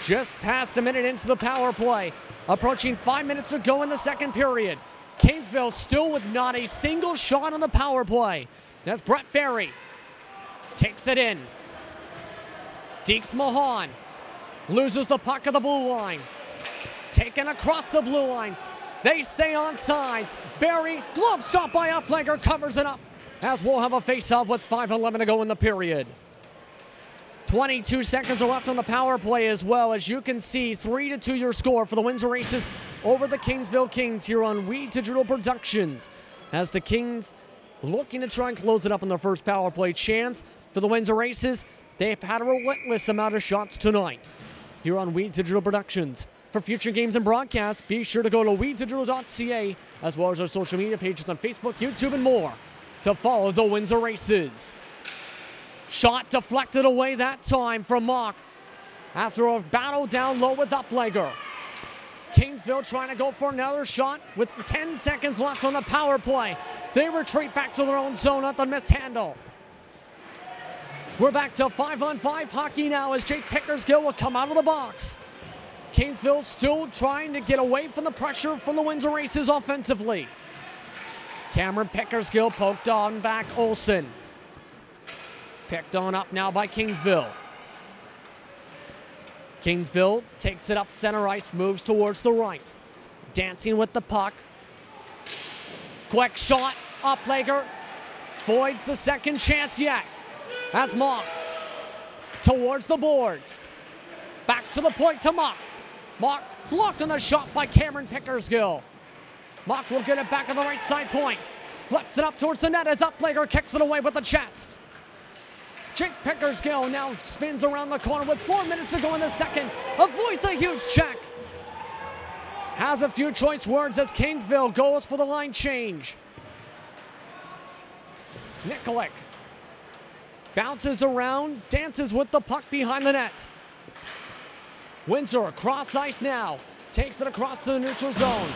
Just past a minute into the power play. Approaching 5 minutes to go in the second period. Kingsville still with not a single shot on the power play. That's Brett Berry. Takes it in. Deeks Mahan loses the puck at the blue line. Taken across the blue line. They stay on sides. Berry, glove stop by Uplegger, covers it up. As we'll have a face-off with 5:11 to go in the period. 22 seconds are left on the power play as well. As you can see, 3-2 your score for the Windsor Aces over the Kingsville Kings here on Weed Digital Productions. As the Kings looking to try and close it up on their first power play chance. For the Windsor Aces, they've had a relentless amount of shots tonight here on Weed Digital Productions. For future games and broadcasts, be sure to go to weeddigital.ca as well as our social media pages on Facebook, YouTube, and more to follow the Windsor Aces. Shot deflected away that time from Mock after a battle down low with Uplegger. Kingsville trying to go for another shot with 10 seconds left on the power play. They retreat back to their own zone at the mishandle. We're back to 5-on-5 hockey now as Jake Pickersgill will come out of the box. Kingsville still trying to get away from the pressure from the Windsor Aces offensively. Cameron Pickersgill poked on back Olsen. Picked on up now by Kingsville. Kingsville takes it up center ice, moves towards the right. Dancing with the puck. Quick shot, Uplegger. Voids the second chance yet. As Mock towards the boards. Back to the point to Mock. Mock blocked on the shot by Cameron Pickersgill. Mock will get it back on the right side point. Flips it up towards the net as Uplegger kicks it away with the chest. Jake Pickersgill now spins around the corner with 4 minutes to go in the second. Avoids a huge check. Has a few choice words as Kingsville goes for the line change. Nikolic bounces around, dances with the puck behind the net. Windsor across ice now. Takes it across the neutral zone.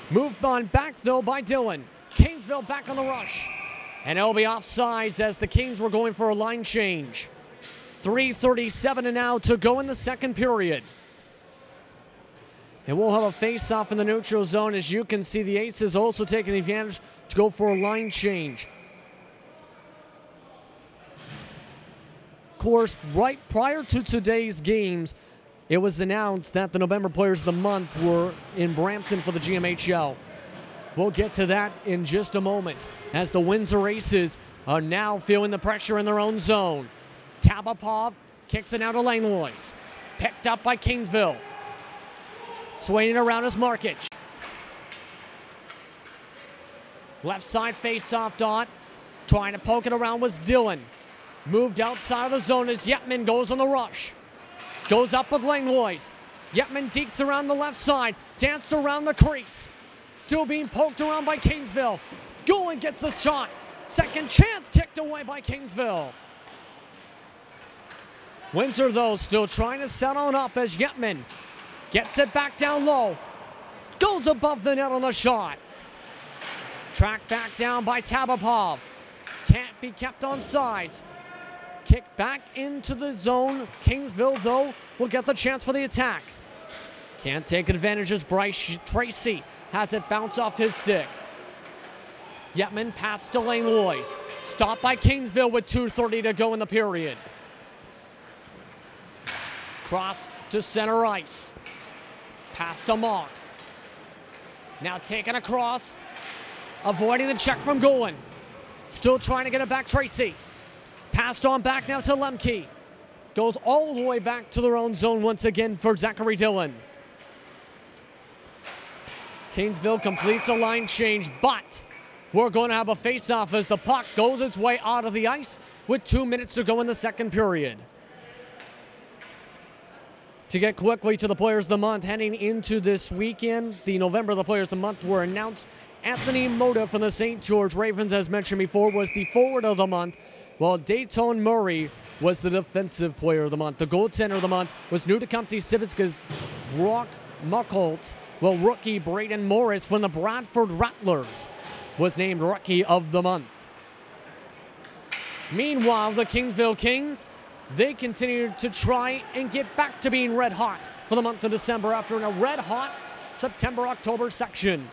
Moved on back though by Dillon. Kingsville back on the rush. And it'll be offsides as the Kings were going for a line change. 3:37 now to go in the second period. And we'll have a face-off in the neutral zone. As you can see, the Aces also taking advantage to go for a line change. Of course, right prior to today's games, it was announced that the November Players of the Month were in Brampton for the GMHL. We'll get to that in just a moment as the Windsor Aces are now feeling the pressure in their own zone. Tabapov kicks it out to Langlois. Picked up by Kingsville. Swaying around is Markic. Left side face-off dot. Trying to poke it around was Dillon. Moved outside of the zone as Yetman goes on the rush. Goes up with Langlois. Yetman deeks around the left side. Danced around the crease. Still being poked around by Kingsville. Goin gets the shot. Second chance kicked away by Kingsville. Windsor, though, still trying to set on up as Yetman gets it back down low. Goes above the net on the shot. Tracked back down by Tabapov. Can't be kept on sides. Kicked back into the zone. Kingsville, though, will get the chance for the attack. Can't take advantage as Bryce Tracy has it bounce off his stick. Yetman passed to Langlois. Stopped by Kingsville with 2:30 to go in the period. Cross to center ice. Pass to Mock. Now taken across. Avoiding the check from Golan. Still trying to get it back, Tracy. Passed on back now to Lemke. Goes all the way back to their own zone once again for Zachary Dillon. Kingsville completes a line change, but we're going to have a face-off as the puck goes its way out of the ice with 2 minutes to go in the second period. To get quickly to the Players of the Month heading into this weekend, the November the Players of the Month were announced. Anthony Mota from the St. George Ravens, as mentioned before, was the forward of the month, while Dayton Murray was the defensive player of the month. The goaltender of the month was New Tecumseh Civic's Brock Muckholtz, while rookie Braden Morris from the Bradford Rattlers was named Rookie of the Month. Meanwhile, the Kingsville Kings, they continue to try and get back to being red hot for the month of December after a red hot September-October section.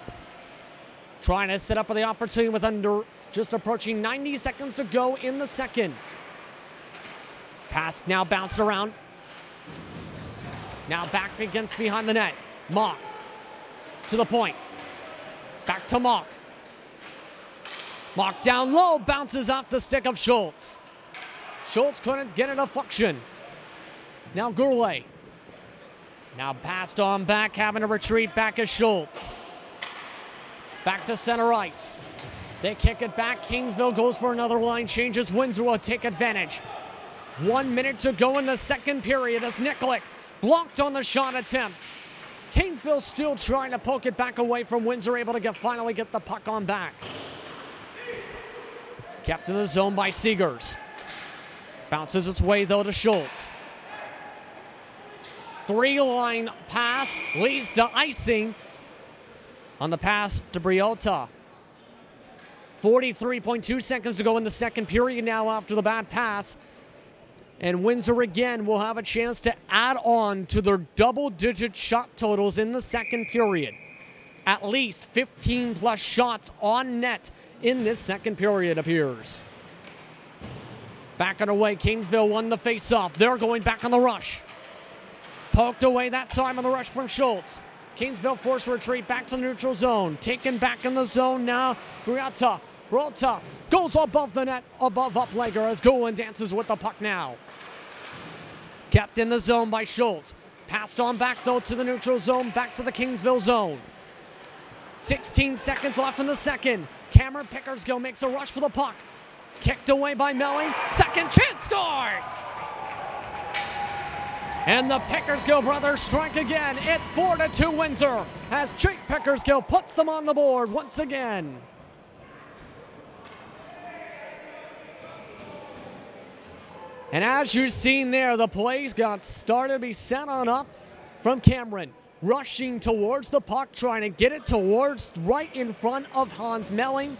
Trying to set up for the opportunity with under just approaching 90 seconds to go in the second. Pass now bounced around. Now back against behind the net. Mock to the point. Back to Mock. Mock down low, bounces off the stick of Schultz. Schultz couldn't get a deflection. Now Gourlay. Now passed on back, having to retreat back as Schultz. Back to center ice. They kick it back. Kingsville goes for another line changes. Windsor will take advantage. 1 minute to go in the second period as Nikolic blocked on the shot attempt. Kingsville still trying to poke it back away from Windsor, able to finally get the puck on back. Kept in the zone by Seegers. Bounces its way though to Schultz. 3-line pass leads to icing on the pass to Briota. 43.2 seconds to go in the second period now after the bad pass. And Windsor again will have a chance to add on to their double-digit shot totals in the second period. At least 15 plus shots on net in this second period appears. Back and away, Kingsville won the face-off. They're going back on the rush. Poked away that time on the rush from Schultz. Kingsville forced retreat back to the neutral zone. Taken back in the zone now. Briota goes above the net, above Uplegger as Golan dances with the puck now. Kept in the zone by Schultz. Passed on back though to the neutral zone, back to the Kingsville zone. 16 seconds left in the second. Cameron Pickersgill makes a rush for the puck. Kicked away by Melling. Second chance, scores! And the Pickersgill brothers strike again. It's 4-2 Windsor as Jake Pickersgill puts them on the board once again. And as you've seen there, the plays got started to be set on up from Cameron. Rushing towards the puck, trying to get it towards right in front of Hans Melling.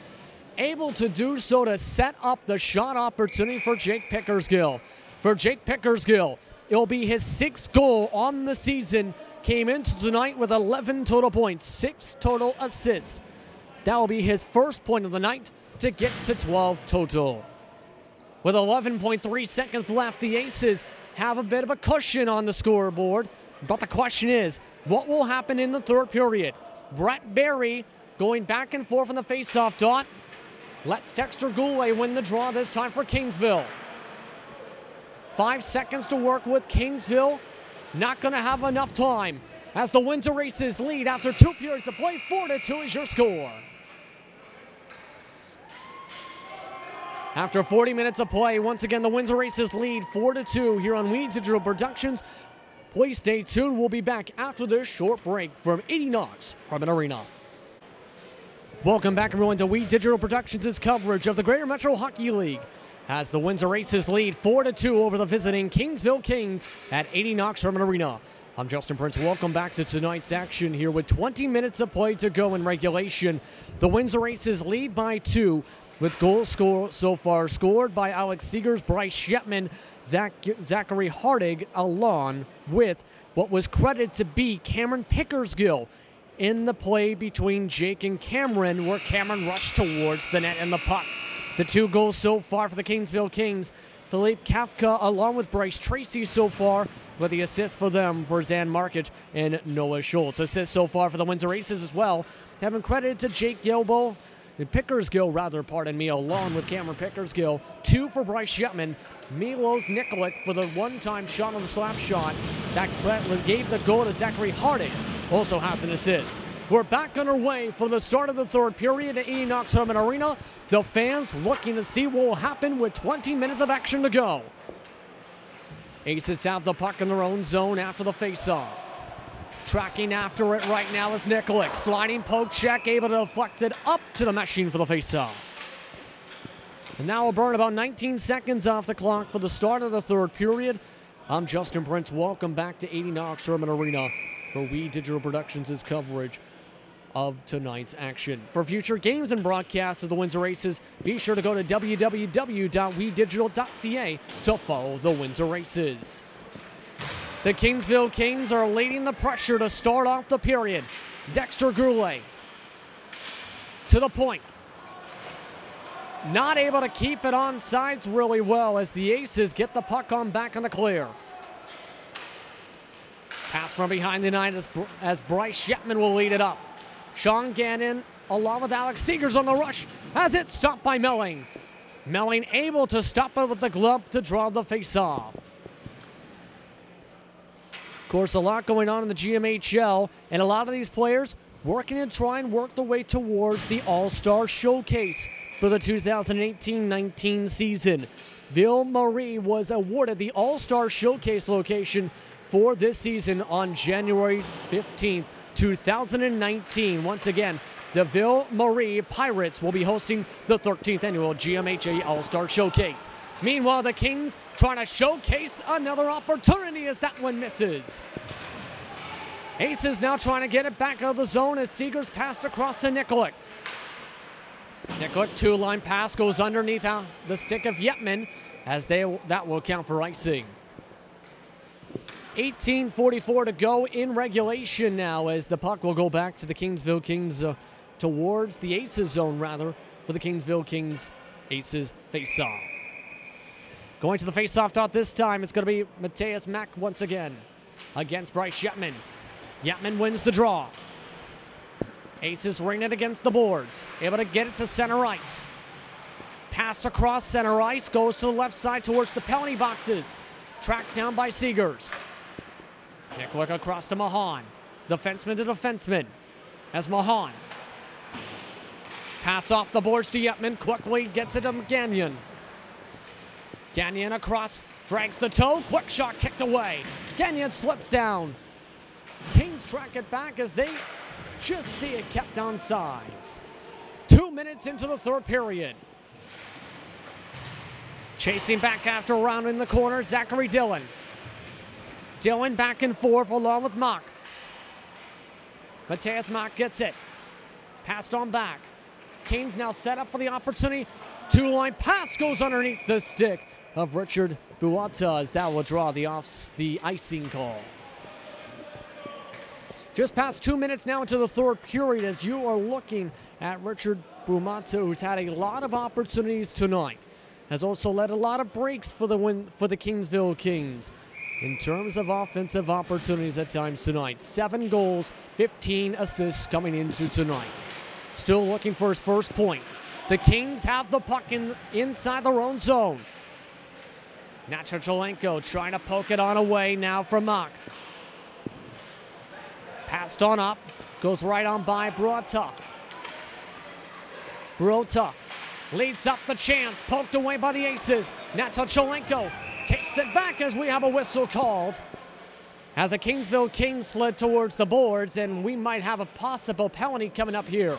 Able to do so to set up the shot opportunity for Jake Pickersgill. For Jake Pickersgill, it'll be his 6th goal on the season. Came into tonight with 11 total points, 6 total assists. That will be his first point of the night to get to 12 total. With 11.3 seconds left, the Aces have a bit of a cushion on the scoreboard. But the question is, what will happen in the third period? Brett Berry going back and forth on the faceoff dot. Lets Dexter Goulet win the draw this time for Kingsville. 5 seconds to work with Kingsville. Not going to have enough time as the Windsor Aces lead after 2 periods of play. 4-2 is your score. After 40 minutes of play, once again, the Windsor Aces lead 4-2 here on We Digital Productions. Please stay tuned. We'll be back after this short break from 80 Knox Harbin Arena. Welcome back, everyone, to We Digital Productions' coverage of the Greater Metro Hockey League as the Windsor Aces lead 4-2 over the visiting Kingsville Kings at 80 Knox Harbin Arena. I'm Justin Prince. Welcome back to tonight's action here with 20 minutes of play to go in regulation. The Windsor Aces lead by 2. With goals so far scored by Alex Seegers, Bryce Shetman, Zachary Hardig, along with what was credited to be Cameron Pickersgill in the play between Jake and Cameron, where Cameron rushed towards the net and the puck. The 2 goals so far for the Kingsville Kings. Philippe Kafka along with Bryce Tracy so far, with the assist for them for Zan Markic and Noah Schultz. Assists so far for the Windsor Aces as well, having credited to Jake Gilbo. Pickersgill, along with Cameron Pickersgill. 2 for Bryce Shetman. Milos Nikolic for the one-time shot on the slap shot. That gave the goal to Zachary Hardig. Also has an assist. We're back underway for the start of the third period at 80 Knox Harbin Arena. The fans looking to see what will happen with 20 minutes of action to go. Aces have the puck in their own zone after the faceoff. Tracking after it right now is Nikolic. Sliding poke check, able to deflect it up to the meshing for the faceoff. And now we'll burn about 19 seconds off the clock for the start of the third period. I'm Justin Prince. Welcome back to 80 Knox Sherman Arena for We Digital Productions' coverage of tonight's action. For future games and broadcasts of the Windsor Aces, be sure to go to www.wedigital.ca to follow the Windsor Aces. The Kingsville Kings are leading the pressure to start off the period. Dexter Goulet to the point. Not able to keep it on sides really well as the Aces get the puck on back on the clear. Pass from behind the net as Bryce Yetman will lead it up. Sean Gannon along with Alex Seegers on the rush as it's stopped by Melling. Melling able to stop it with the glove to draw the face-off. Of course, a lot going on in the GMHL, and a lot of these players working to try and work their way towards the All-Star Showcase for the 2018-19 season. Ville-Marie was awarded the All-Star Showcase location for this season on January 15th, 2019. Once again, the Ville-Marie Pirates will be hosting the 13th annual GMHL All-Star Showcase. Meanwhile, the Kings trying to showcase another opportunity as that one misses. Aces now trying to get it back out of the zone as Seegers passed across to Nikolic. Nikolic, two-line pass goes underneath the stick of Yetman as that will count for icing. 18:44 to go in regulation now as the puck will go back to the Kingsville Kings, towards the Aces zone rather, for the Kingsville Kings Aces face-off. Going to the face-off dot this time, it's going to be Matthias Mack once again against Bryce Yetman. Yetman wins the draw. Aces ring it against the boards. Able to get it to center ice. Passed across center ice, goes to the left side towards the penalty boxes. Tracked down by Seegers. Nikolic across to Mahan. Defenseman to defenseman as Mahan. Pass off the boards to Yetman. Quickly gets it to Gagnon. Gagnon across, drags the toe. Quick shot kicked away. Gagnon slips down. Kings track it back as they just see it kept on sides. 2 minutes into the third period. Chasing back after rounding the corner, Zachary Dillon. Dillon back and forth along with Mock. Matthias Mock gets it. Passed on back. Kings now set up for the opportunity. Two-line pass goes underneath the stick of Richard Buata as that will draw the icing call. Just past 2 minutes now into the third period as you are looking at Richard Buata, who's had a lot of opportunities tonight. Has also led a lot of breaks for the Kingsville Kings in terms of offensive opportunities at times tonight. 7 goals, 15 assists coming into tonight. Still looking for his first point. The Kings have the puck inside their own zone. Nacho trying to poke it on away now from Mock. Passed on up, goes right on by Buata. Buata leads up the chance, poked away by the Aces. Nacho takes it back as we have a whistle called. As a Kingsville Kings slid towards the boards, and we might have a possible penalty coming up here.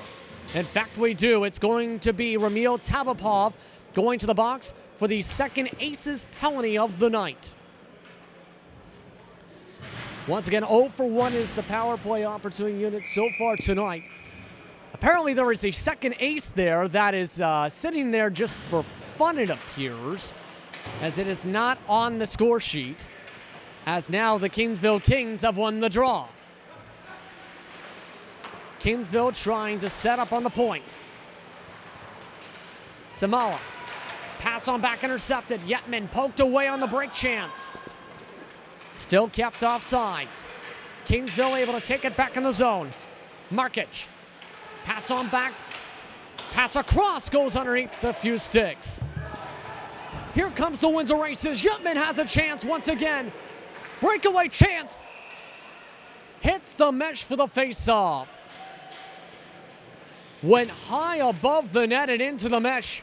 In fact, we do. It's going to be Ramil Tabapov going to the box for the second Aces penalty of the night. Once again, 0 for 1 is the power play opportunity unit so far tonight. Apparently there is a second ace there that is sitting there just for fun, it appears, as it is not on the score sheet, as now the Kingsville Kings have won the draw. Kingsville trying to set up on the point. Samala, pass on back intercepted. Yetman poked away on the break chance. Still kept off sides. Kingsville able to take it back in the zone. Markic, pass on back. Pass across, goes underneath the few sticks. Here comes the Windsor Aces. Yetman has a chance once again. Breakaway chance. Hits the mesh for the face-off. Went high above the net and into the mesh,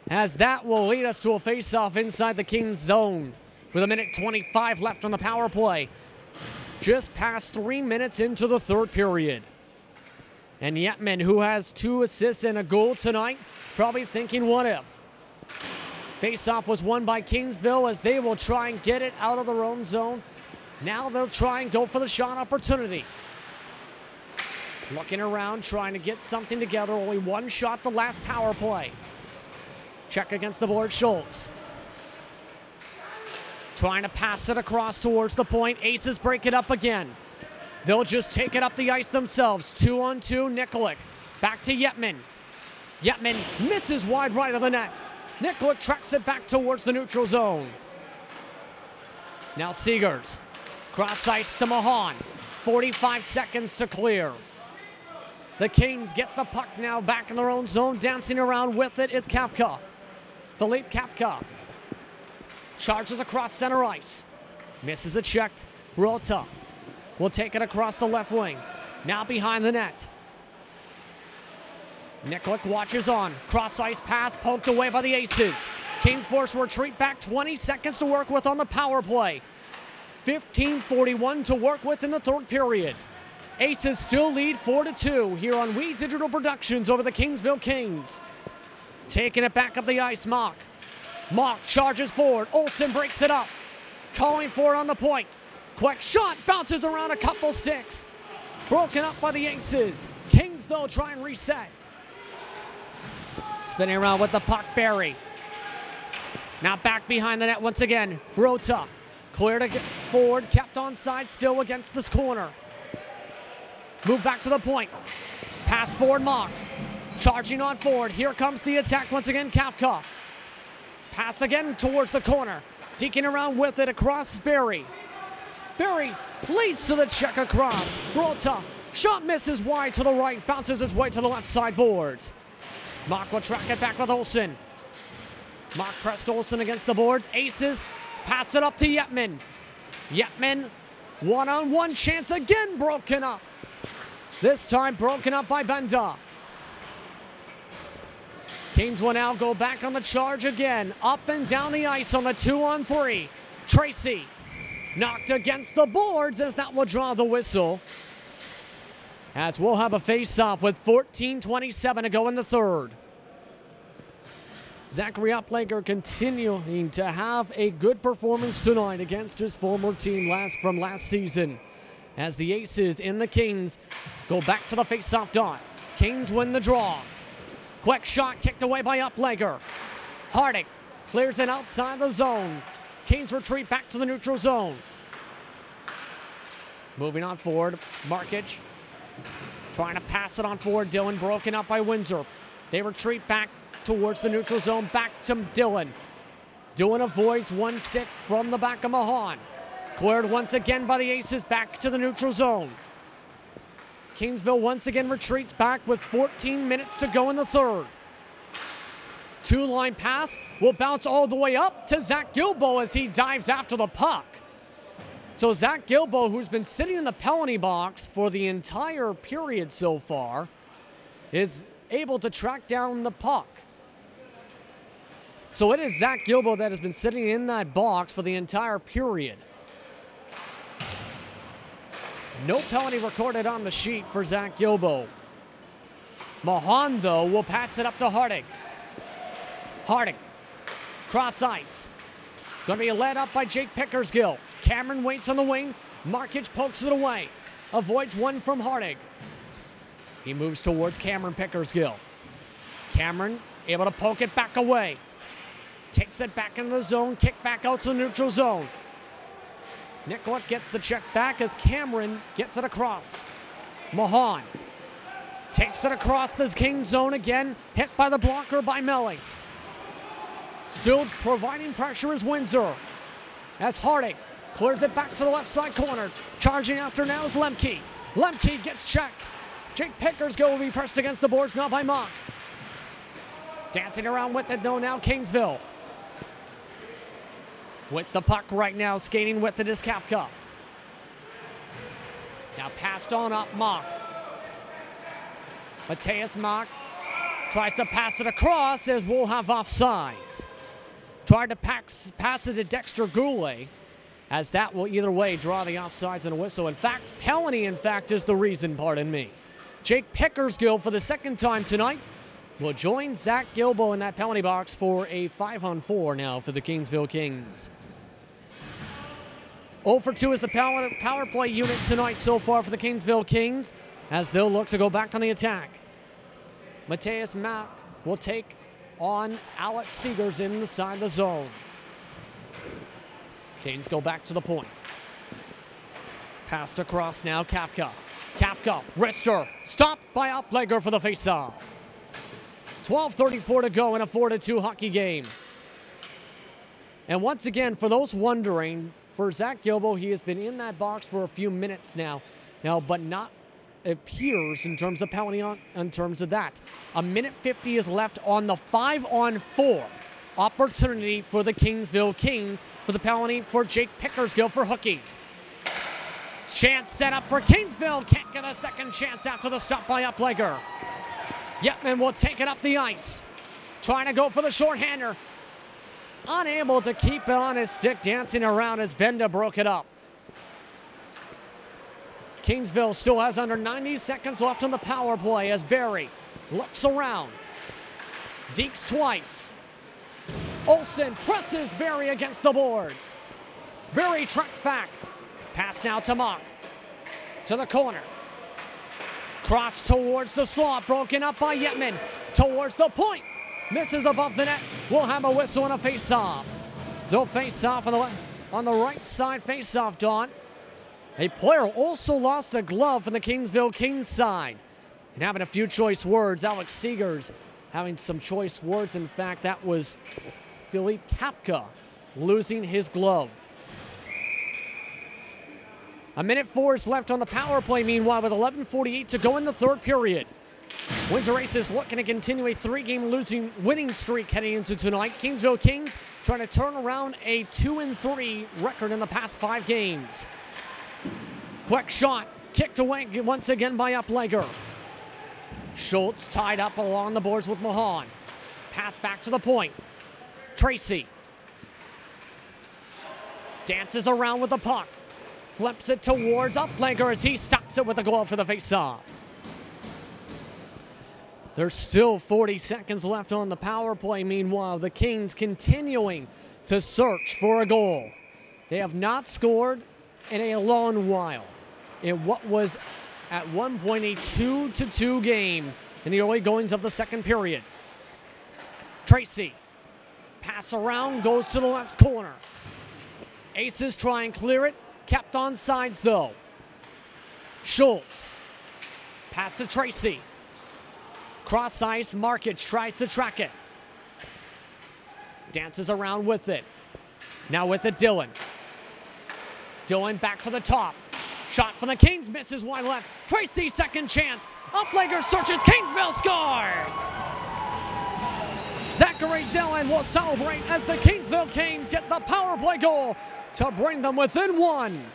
as that will lead us to a face-off inside the Kings zone with 1:25 left on the power play. Just past 3 minutes into the third period. And Yetman, who has 2 assists and a goal tonight, is probably thinking, what if? Face-off was won by Kingsville as they will try and get it out of their own zone. Now they'll try and go for the shot opportunity. Looking around, trying to get something together. Only one shot the last power play. Check against the board, Schultz. Trying to pass it across towards the point. Aces break it up again. They'll just take it up the ice themselves. 2-on-2, Nikolic. Back to Yetman. Yetman misses wide right of the net. Nikolic tracks it back towards the neutral zone. Now Seegers. Cross ice to Mahan. 45 seconds to clear. The Kings get the puck now back in their own zone. Dancing around with it is Kapka. Philippe Kapka. Charges across center ice. Misses a check. Brota will take it across the left wing. Now behind the net. Nikolic watches on. Cross ice pass poked away by the Aces. Kings force retreat back. 20 seconds to work with on the power play. 15:41 to work with in the third period. Aces still lead 4-2 here on We Digital Productions over the Kingsville Kings. Taking it back up the ice, Mock. Mock charges forward. Olsen breaks it up. Calling for it on the point. Quick shot, bounces around a couple sticks. Broken up by the Aces. Kings, though, try and reset. Spinning around with the puck, Barry. Now back behind the net once again. Brota. Cleared to get forward, kept onside, still against this corner. Move back to the point. Pass forward, Mock. Charging on forward. Here comes the attack once again, Kafka. Pass again towards the corner. Deking around with it across Barry. Barry leads to the check across. Brota. Shot misses wide to the right. Bounces his way to the left side boards. Mock will track it back with Olsen. Mock pressed Olsen against the boards. Aces. Pass it up to Yetman. Yetman. One-on-one chance again broken up. This time broken up by Benda. Kings will now go back on the charge again. Up and down the ice on the 2-on-3. Tracy knocked against the boards as that will draw the whistle. As we'll have a face-off with 14:27 to go in the third. Zachary Uplager continuing to have a good performance tonight against his former team from last season. As the Aces in the Kings go back to the face-off dot. Kings win the draw. Quick shot kicked away by Uplager. Hardick clears it outside the zone. Kings retreat back to the neutral zone. Moving on forward, Markic trying to pass it on forward. Dillon broken up by Windsor. They retreat back towards the neutral zone, back to Dillon. Dillon avoids one stick from the back of Mahan. Cleared once again by the Aces back to the neutral zone. Kingsville once again retreats back with 14 minutes to go in the third. Two-line pass will bounce all the way up to Zach Gilbo as he dives after the puck. So Zach Gilbo, who's been sitting in the penalty box for the entire period so far, is able to track down the puck. So it is Zach Gilbo that has been sitting in that box for the entire period. No penalty recorded on the sheet for Zach Gilbo. Mahan, though, will pass it up to Hardick. Hardick, cross ice. Going to be led up by Jake Pickersgill. Cameron waits on the wing. Markic pokes it away. Avoids one from Hardick. He moves towards Cameron Pickersgill. Cameron able to poke it back away. Takes it back into the zone. Kick back out to the neutral zone. Nikolic gets the check back as Cameron gets it across. Mahan takes it across this Kings zone again. Hit by the blocker by Melly. Still providing pressure is Windsor. As Hardick clears it back to the left side corner. Charging after now is Lemke. Lemke gets checked. Jake Pickersgill will be pressed against the boards now by Mock. Dancing around with it though now Kingsville. With the puck right now, skating with it is Kafka. Now passed on up, Mock. Mateus Mock tries to pass it across as we'll have offsides. Tried to pass it to Dexter Goulet, as that will either way draw the offsides and a whistle. In fact, penalty, is the reason, pardon me. Jake Pickersgill for the second time tonight will join Zach Gilbo in that penalty box for a 5-on-4 now for the Kingsville Kings. 0 for 2 is the power play unit tonight so far for the Kingsville Kings, as they'll look to go back on the attack. Mateus Mack will take on Alex Seegers inside the zone. Canes go back to the point. Passed across now, Kafka. Kafka, wrister, stopped by Uplegger for the faceoff. 12:34 to go in a 4-2 hockey game. And once again, for those wondering, for Zach Gilbo, he has been in that box for a few minutes now, but not appears in terms of penalty in terms of that. 1:50 is left on the 5-on-4 opportunity for the Kingsville Kings for the penalty for Jake Pickersgill for hooking. Chance set up for Kingsville. Can't get a second chance after the stop by Uplegger. Yetman will take it up the ice. Trying to go for the shorthander. Unable to keep it on his stick, dancing around as Benda broke it up. Kingsville still has under 90 seconds left on the power play as Barry looks around. Deeks twice. Olsen presses Barry against the boards. Barry tracks back. Pass now to Mock. To the corner. Cross towards the slot, broken up by Yetman. Towards the point. Misses above the net. We'll have a whistle and a face-off. They'll face off on the right side face-off, Dawn. A player also lost a glove from the Kingsville Kings side. And having a few choice words, Alex Seegers having some choice words. In fact, that was Philippe Kafka losing his glove. 1:04 is left on the power play, meanwhile, with 11:48 to go in the third period. Windsor Aces looking to continue a 3-game winning streak heading into tonight. Kingsville Kings trying to turn around a 2-3 record in the past 5 games. Quick shot, kicked away once again by Uplegger. Schultz tied up along the boards with Mahan. Pass back to the point. Tracy dances around with the puck. Flips it towards Uplegger as he stops it with a glove for the face-off. There's still 40 seconds left on the power play. Meanwhile, the Kings continuing to search for a goal. They have not scored in a long while in what was at one point a 2-2 game in the early goings of the second period. Tracy, pass around, goes to the left corner. Aces try and clear it. Kept on sides though. Schultz. Pass to Tracy. Cross ice, Markich tries to track it. Dances around with it. Now with it, Dylan. Dylan back to the top. Shot from the Kings, misses wide left. Tracy, second chance. Uplegger searches, Kingsville scores! Zachary Dylan will celebrate as the Kingsville Kings get the power play goal to bring them within 1.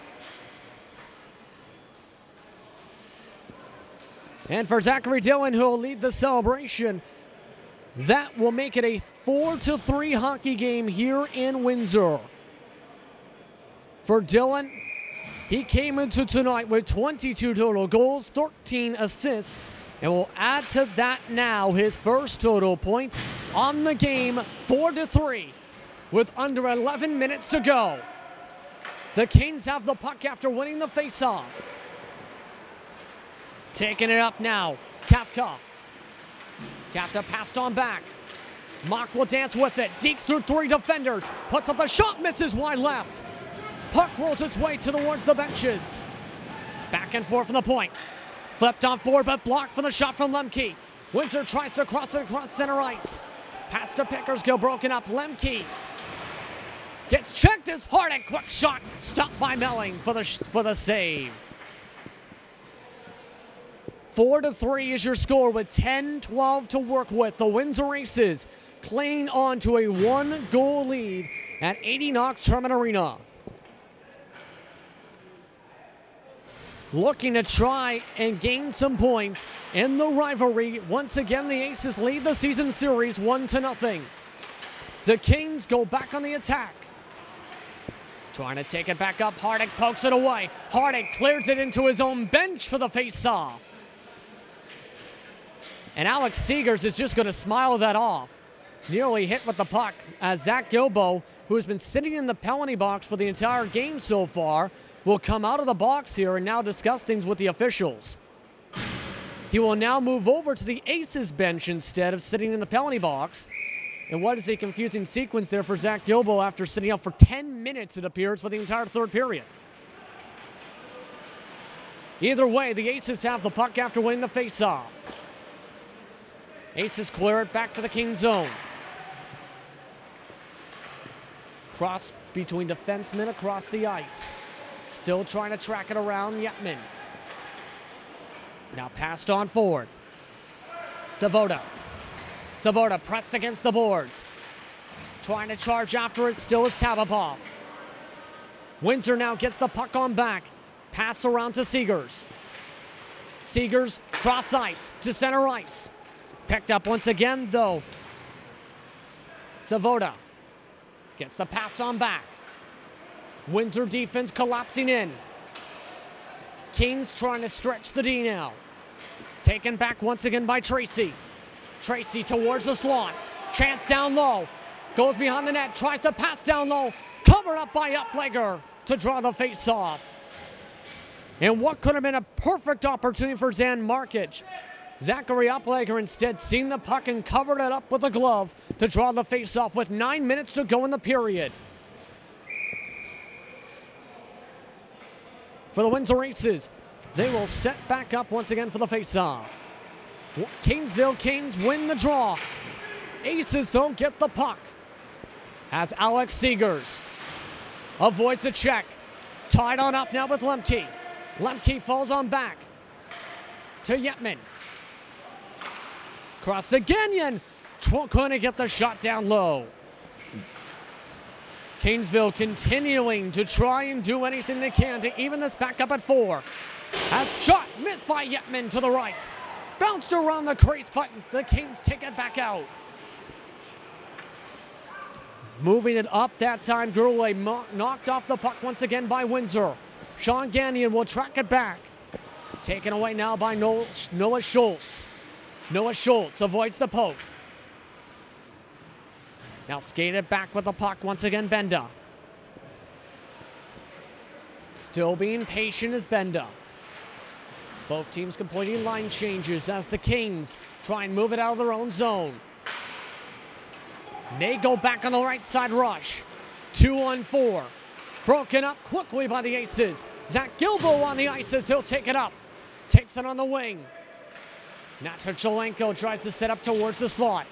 And for Zachary Dylan, who will lead the celebration, that will make it a 4-3 hockey game here in Windsor. For Dylan, he came into tonight with 22 total goals, 13 assists, and will add to that now his first total point on the game, 4-3, with under 11 minutes to go. The Kings have the puck after winning the faceoff. Taking it up now, Kafka. Kafka passed on back. Mock will dance with it. Deeks through 3 defenders. Puts up the shot, misses wide left. Puck rolls its way towards the benches. Back and forth from the point. Flipped on forward, but blocked from the shot from Lemke. Windsor tries to cross it across center ice. Pass to Pickersgill, broken up. Lemke gets checked as hard and quick shot. Stopped by Melling for the save. 4-3 is your score with 10-12 to work with. The Windsor Aces clinging on to a 1-goal lead at 80 Knox Termin Arena. Looking to try and gain some points in the rivalry. Once again, the Aces lead the season series 1-0. The Kings go back on the attack. Trying to take it back up. Hardick pokes it away. Hardick clears it into his own bench for the face-off. And Alex Seegers is just going to smile that off. Nearly hit with the puck as Zach Gilbo, who has been sitting in the penalty box for the entire game so far, will come out of the box here and now discuss things with the officials. He will now move over to the Aces bench instead of sitting in the penalty box. And what is a confusing sequence there for Zach Gilbo after sitting out for 10 minutes, it appears, for the entire third period. Either way, the Aces have the puck after winning the faceoff. Aces clear it back to the Kings zone. Cross between defensemen across the ice. Still trying to track it around Yetman. Now passed on forward. Savoda. Savoda pressed against the boards. Trying to charge after it, still is Tabapov. Windsor now gets the puck on back. Pass around to Seegers. Seegers cross ice to center ice. Picked up once again, though. Savoda gets the pass on back. Windsor defense collapsing in. Kings trying to stretch the D now. Taken back once again by Tracy. Tracy towards the slot. Chance down low. Goes behind the net. Tries to pass down low. Covered up by Uplegger to draw the face-off. And what could have been a perfect opportunity for Zan Markic. Zachary Uplegger instead seen the puck and covered it up with a glove to draw the face-off with 9 minutes to go in the period. For the Windsor Aces, they will set back up once again for the face-off. Kingsville Kings win the draw. Aces don't get the puck. As Alex Seegers avoids the check. Tied on up now with Lemke. Lemke falls on back to Yetman. Cross to Gagnon. Couldn't get the shot down low. Kingsville continuing to try and do anything they can to even this back up at 4. As shot missed by Yetman to the right. Bounced around the crease, but the Kings take it back out. Moving it up that time, Gurley knocked off the puck once again by Windsor. Sean Gagnon will track it back. Taken away now by Noah Schultz. Noah Schultz avoids the poke. Now skated back with the puck once again, Benda. Still being patient is Benda. Both teams completing line changes as the Kings try and move it out of their own zone. They go back on the right side rush. 2-on-4. Broken up quickly by the Aces. Zach Gilbo on the ice as he'll take it up. Takes it on the wing. Natachalenko tries to set up towards the slot.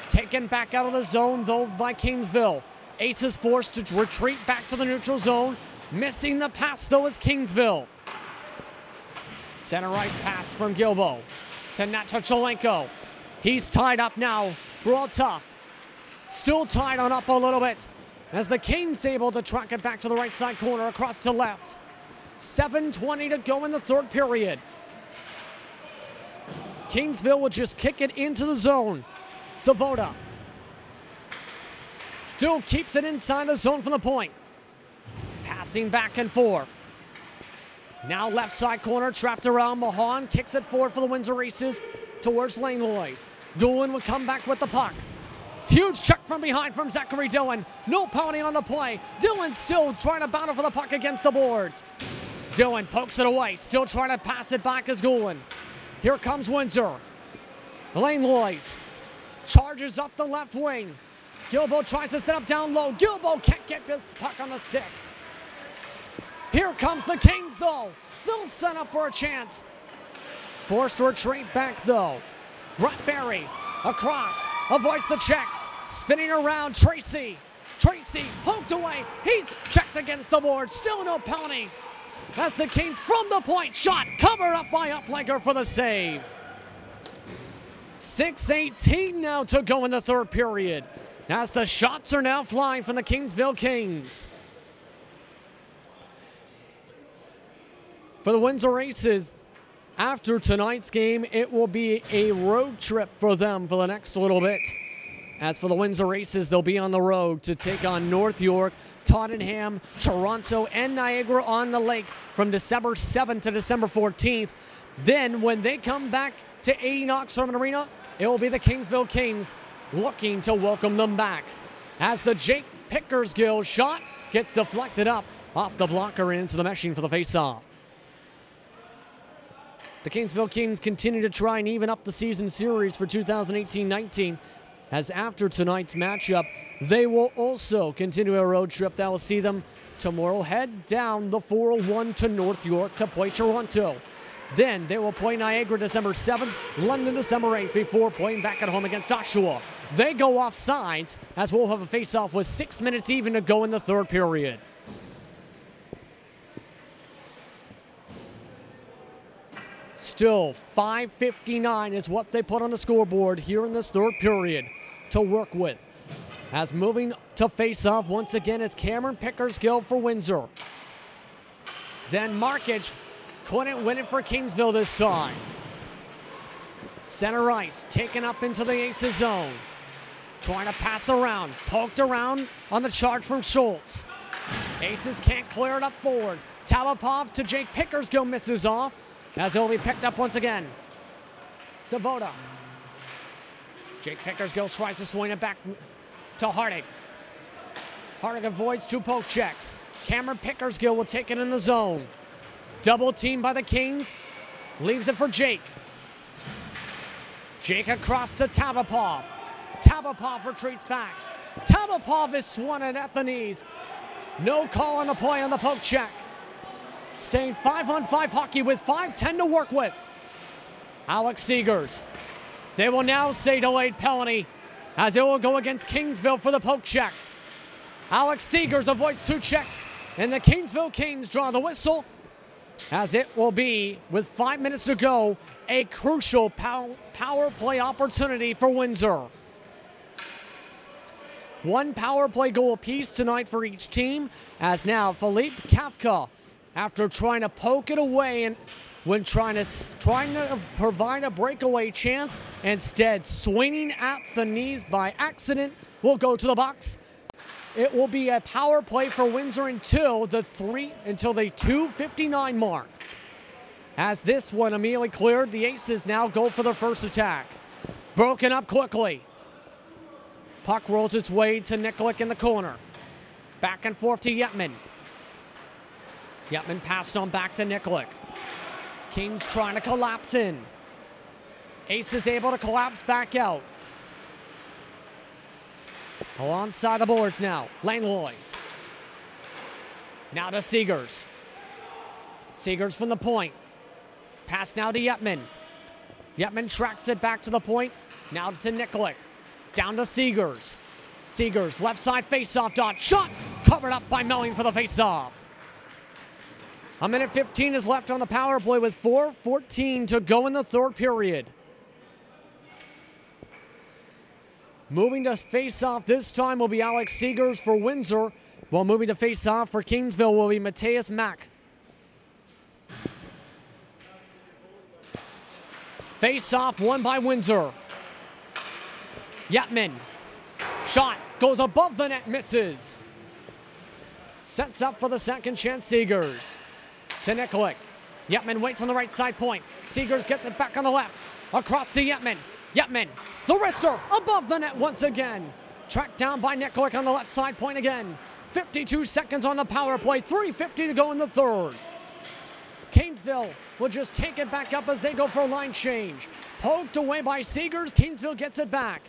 Taken back out of the zone though by Kingsville. Aces forced to retreat back to the neutral zone. Missing the pass though is Kingsville. Center ice pass from Gilbo to Natachalenko. He's tied up now. Braulta still tied on up a little bit as the Kings able to track it back to the right side corner across to left. 7:20 to go in the third period. Kingsville will just kick it into the zone. Savoda still keeps it inside the zone from the point. Passing back and forth. Now left side corner, trapped around. Mahan kicks it forward for the Windsor Aces towards Lane Boys. Doolan will come back with the puck. Huge check from behind from Zachary Dillon. No penalty on the play. Dillon still trying to battle for the puck against the boards. Dillon pokes it away, still trying to pass it back as Doolan. Here comes Windsor. Lane Boys charges up the left wing. Gilbo tries to set up down low. Gilbo can't get this puck on the stick. Here comes the Kings though. They'll set up for a chance. Forced retreat back though. Brett Berry across, avoids the check. Spinning around, Tracy. Tracy poked away. He's checked against the board. Still no penalty. As the Kings from the point, shot covered up by Uplegger for the save. 6:18 now to go in the third period. As the shots are now flying from the Kingsville Kings. For the Windsor Aces, after tonight's game, it will be a road trip for them for the next little bit. As for the Windsor Aces, they'll be on the road to take on North York, Tottenham, Toronto, and Niagara on the Lake from December 7th to December 14th. Then, when they come back to 80 Knox Tournament Arena, it will be the Kingsville Kings looking to welcome them back. As the Jake Pickersgill shot gets deflected up off the blocker and into the meshing for the face-off. The Kingsville Kings continue to try and even up the season series for 2018-19, as after tonight's matchup, they will also continue a road trip that will see them tomorrow head down the 401 to North York to play Toronto. Then they will play Niagara December 7th, London December 8th, before playing back at home against Oshawa. They go off sides as we'll have a face-off with 6 minutes even to go in the third period. Still, 5:59 is what they put on the scoreboard here in this third period to work with. As moving to face-off once again is Cameron Pickersgill for Windsor. Zen Markic couldn't win it for Kingsville this time. Center ice taken up into the Aces zone. Trying to pass around, poked around on the charge from Schultz. Aces can't clear it up forward. Talipov to Jake Pickersgill misses off as it will be picked up once again. To Voda. Jake Pickersgill tries to swing it back to Hardig. Hardig avoids two poke checks. Cameron Pickersgill will take it in the zone. Double team by the Kings. Leaves it for Jake. Jake across to Talipov. Talipov retreats back. Talipov is swatted at the knees. No call on the play on the poke check. Staying 5-on-5 hockey with 5:10 to work with. Alex Seegers. They will now say delayed penalty as it will go against Kingsville for the poke check. Alex Seegers avoids two checks, and the Kingsville Kings draw the whistle as it will be, with 5 minutes to go, a crucial power play opportunity for Windsor. One power play goal apiece tonight for each team, as now Philippe Kafka, after trying to poke it away and when trying to provide a breakaway chance, instead swinging at the knees by accident, will go to the box. It will be a power play for Windsor until the 2:59 mark. As this one immediately cleared, the Aces now go for their first attack. Broken up quickly. Puck rolls its way to Nikolic in the corner. Back and forth to Yetman. Yetman passed on back to Nikolic. Kings trying to collapse in. Aces able to collapse back out. Alongside the boards now, Langlois. Now to Seegers. Seegers from the point. Pass now to Yetman. Yetman tracks it back to the point. Now to Nikolic. Down to Seegers. Seegers, left side face-off dot. Shot! Covered up by Melling for the face-off. A minute 15 is left on the power play with 4:14 to go in the third period. Moving to face-off this time will be Alex Seegers for Windsor, while moving to face-off for Kingsville will be Mateus Mack. Face-off won by Windsor. Yetman. Shot goes above the net, misses. Sets up for the second chance, Seegers. To Nikolic. Yetman waits on the right side point. Seegers gets it back on the left. Across to Yetman. Yetman, the wrister, above the net once again. Tracked down by Nikolic on the left side point again. 52 seconds on the power play. 3:50 to go in the third. Kingsville will just take it back up as they go for a line change. Poked away by Seegers. Kingsville gets it back.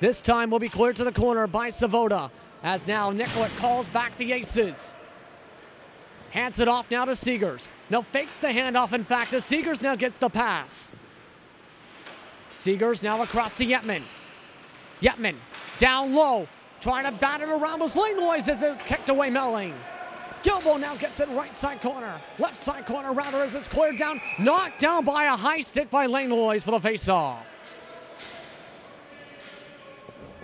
This time will be cleared to the corner by Savoda, as now Nikolic calls back the Aces. Hands it off now to Seegers. No, fakes the handoff, in fact, as Seegers now gets the pass. Seegers now across to Yetman. Yetman down low, trying to bat it around with Langlois as it's kicked away Melling. Gilbo now gets it right side corner, left side corner rather, as it's cleared down. Knocked down by a high stick by Langlois for the face-off.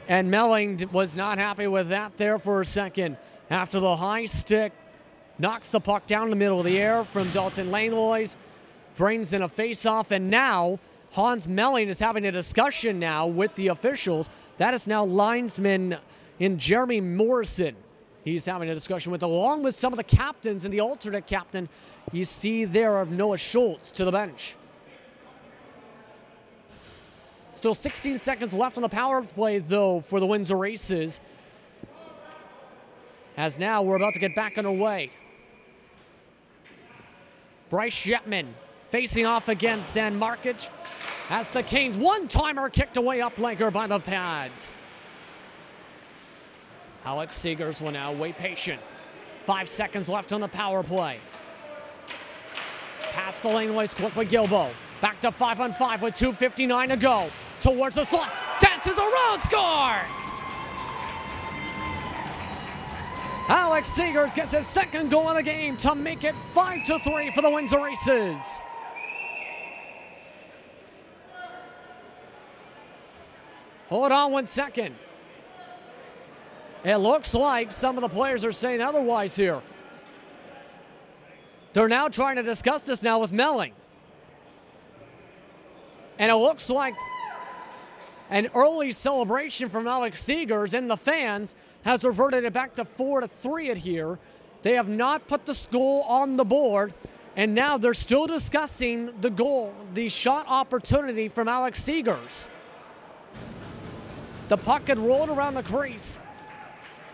And Melling was not happy with that there for a second. After the high stick, knocks the puck down the middle of the air from Dalton Langlois, brings in a face-off, and now Hans Melling is having a discussion now with the officials. That is now linesman in Jeremy Morrison. He's having a discussion with, along with some of the captains and the alternate captain you see there of Noah Schultz to the bench. Still 16 seconds left on the power play, though, for the Windsor Aces. As now we're about to get back underway. Bryce Shepman facing off against San Markic as the Canes one-timer kicked away up-legger by the pads. Alex Seegers will now wait patient. 5 seconds left on the power play. Past the laneways quickly, Gilbo. Back to 5-on-5 with 2:59 to go. Towards the slot, dances around, scores! Alex Seegers gets his second goal of the game to make it 5-3 for the Windsor Aces. Hold on 1 second. It looks like some of the players are saying otherwise here. They're now trying to discuss this now with Melling. And it looks like an early celebration from Alex Seegers and the fans has reverted it back to 4-3 at here. They have not put the goal on the board, and now they're still discussing the goal, the shot opportunity from Alex Seegers. The puck had rolled around the crease,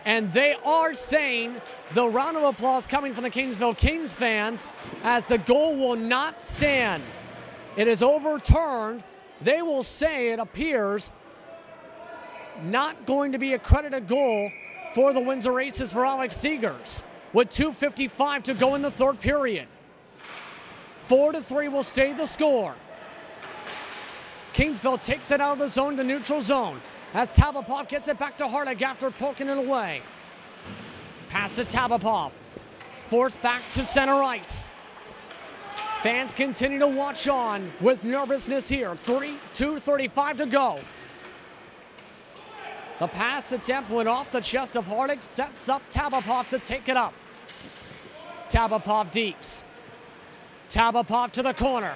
and they are saying the round of applause coming from the Kingsville Kings fans as the goal will not stand. It is overturned. They will say it appears not going to be a credited goal for the Windsor Aces for Alex Seegers with 2:55 to go in the third period. 4-3 will stay the score. Kingsville takes it out of the zone to neutral zone as Tabapov gets it back to Hartig after poking it away. Pass to Tabapov. Forced back to center ice. Fans continue to watch on with nervousness here. 2:35 to go. The pass attempt went off the chest of Hartig, sets up Tabapov to take it up. Tabapov deeps. Tabapov to the corner.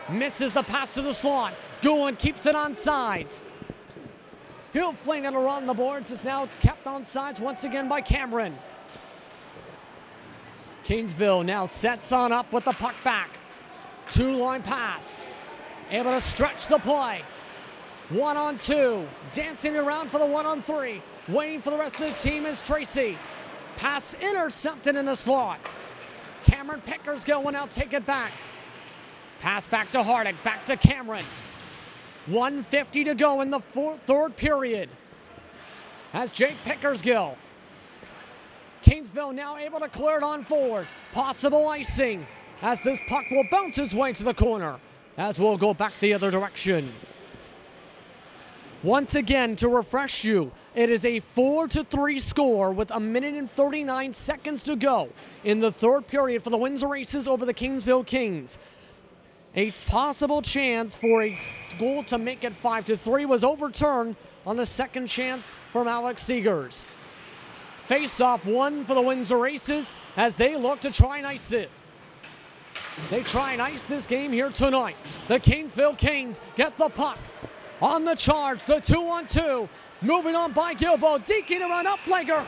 Misses the pass to the slot. Goulin keeps it on sides. He'll fling it around the boards. It's now kept on sides once again by Cameron. Kingsville now sets on up with the puck back. Two-line pass. Able to stretch the play. 1-on-2. Dancing around for the 1-on-3. Waiting for the rest of the team is Tracy. Pass intercepted in the slot. Cameron Pickersgill will now take it back. Pass back to Hartig. Back to Cameron. 1:50 to go in the third period. As Jake Pickersgill. Kingsville now able to clear it on forward. Possible icing as this puck will bounce its way to the corner as we'll go back the other direction. Once again, to refresh you, it is a 4-3 score with 1:39 seconds to go in the third period for the Windsor Aces over the Kingsville Kings. A possible chance for a goal to make it 5-3 was overturned on the second chance from Alex Seegers. Face-off one for the Windsor Aces as they look to try and ice it. They try and ice this game here tonight. The Kingsville Kings get the puck. On the charge, the 2-on-2. Moving on by Gilbo, deking around up-legger.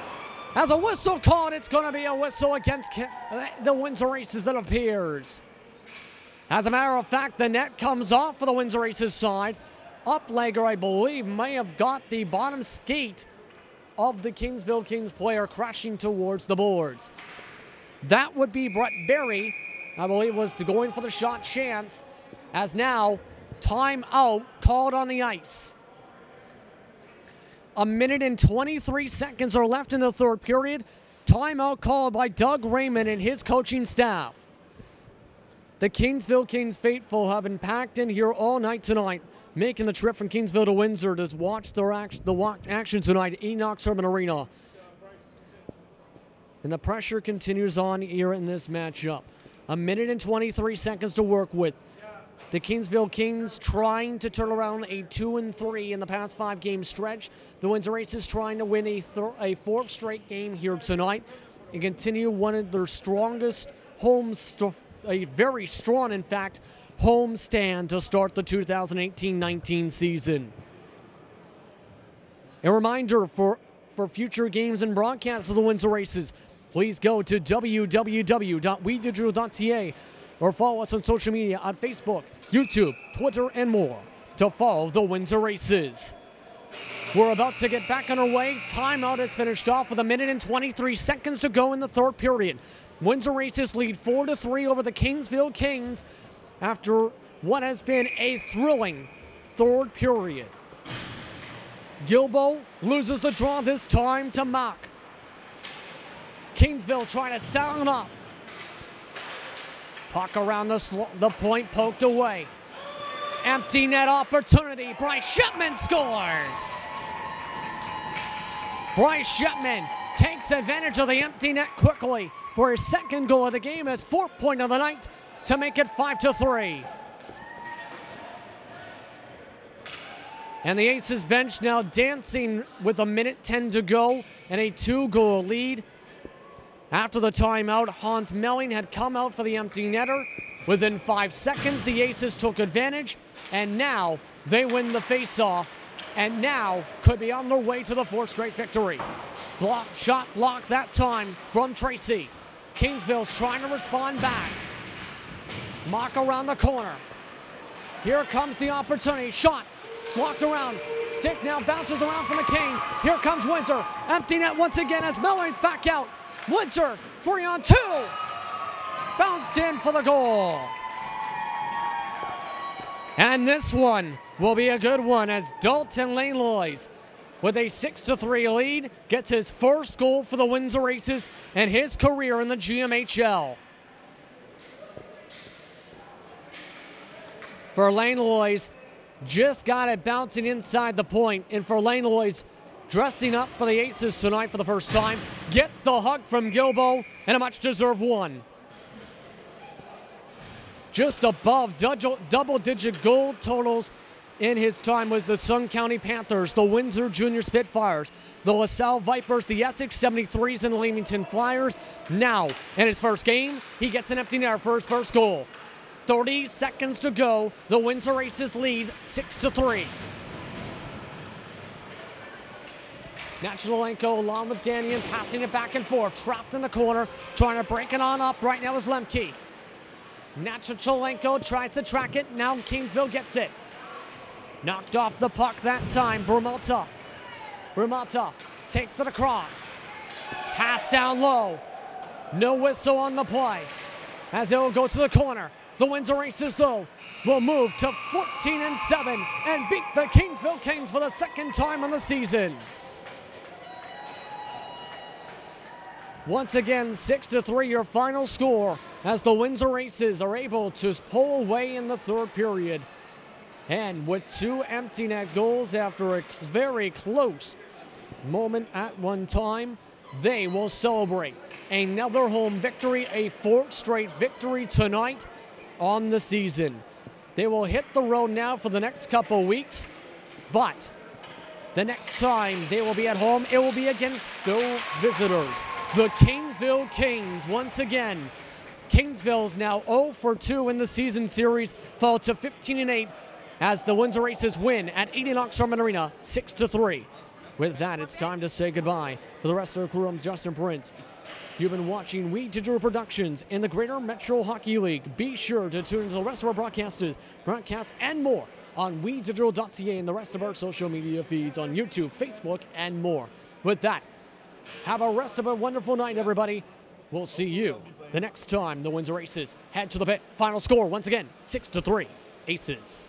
As a whistle called, it's going to be a whistle against the Windsor Aces, it appears. As a matter of fact, the net comes off for the Windsor Aces side. Up-legger, I believe, may have got the bottom skate of the Kingsville Kings player crashing towards the boards. That would be Brett Berry, I believe, was going for the shot chance, as now timeout called on the ice. 1:23 seconds are left in the third period. Timeout called by Doug Raymond and his coaching staff. The Kingsville Kings faithful have been packed in here all night tonight, making the trip from Kingsville to Windsor to watch the action tonight at Enoch Urban Arena. And the pressure continues on here in this matchup. 1:23 seconds to work with. The Kingsville Kings trying to turn around a 2-3 in the past 5-game stretch. The Windsor Aces trying to win a fourth straight game here tonight and continue one of their strongest a very strong, in fact, home stand to start the 2018-19 season. A reminder for future games and broadcasts of the Windsor Aces, please go to www.wedigital.ca or follow us on social media on Facebook, YouTube, Twitter, and more. to follow the Windsor Aces. We're about to get back on our way. Timeout is finished off with 1 minute and 23 seconds to go in the third period. Windsor Aces lead 4-3 over the Kingsville Kings after what has been a thrilling third period. Gilbo loses the draw this time to Mock. Kingsville trying to sound up. Puck around the point, poked away. Empty net opportunity. Bryce Shipman scores. Bryce Shipman takes advantage of the empty net quickly for his second goal of the game, his fourth point of the night, to make it 5-3. And the Aces bench now dancing with 1:10 to go and a 2-goal lead. After the timeout, Hans Melling had come out for the empty netter. Within 5 seconds, the Aces took advantage, and now they win the face-off, and now could be on their way to the 4th straight victory. Shot blocked that time from Tracy. Kingsville's trying to respond back. Mock around the corner. Here comes the opportunity. Shot blocked around. Stick now bounces around from the Kings. Here comes Windsor. Empty net once again as Melling's back out. Windsor 3-on-2. Bounced in for the goal. And this one will be a good one as Dalton Langlois, with a 6-3 lead, gets his first goal for the Windsor Aces and his career in the GMHL. For Langlois, just got it bouncing inside the point, and for Langlois, dressing up for the Aces tonight for the first time, gets the hug from Gilbo and a much-deserved one. Just above double-digit goal totals in his time with the Sun County Panthers, the Windsor Junior Spitfires, the LaSalle Vipers, the Essex 73s, and the Leamington Flyers. Now, in his first game, he gets an empty net for his first goal. 30 seconds to go. The Windsor Aces lead 6-3. Nachalenko along with Gagnon, passing it back and forth, trapped in the corner, trying to break it on up. Right now is Lemke. Nachalenko tries to track it. Now Kingsville gets it. Knocked off the puck that time. Brumalta takes it across. Pass down low. No whistle on the play as it will go to the corner. The Windsor Aces, though, will move to 14-7 and beat the Kingsville Kings for the second time on the season. Once again, 6-3 your final score as the Windsor Aces are able to pull away in the third period. And with 2 empty net goals after a very close moment at one time, they will celebrate another home victory, a 4th straight victory tonight on the season. They will hit the road now for the next couple weeks, but the next time they will be at home, it will be against the visitors, the Kingsville Kings. Once again, Kingsville's now 0-2 in the season series, fall to 15-8 as the Windsor Aces win at 80 Knox-Sherman Arena 6-3. With that, it's time to say goodbye. For the rest of the crew, I'm Justin Prince. You've been watching We Digital Productions in the Greater Metro Hockey League. Be sure to tune into the rest of our broadcasts, and more on WeDigital.ca and the rest of our social media feeds on YouTube, Facebook, and more. With that, have a rest of a wonderful night, everybody. We'll see you the next time the Windsor Aces head to the pit. Final score, once again, 6-3, Aces.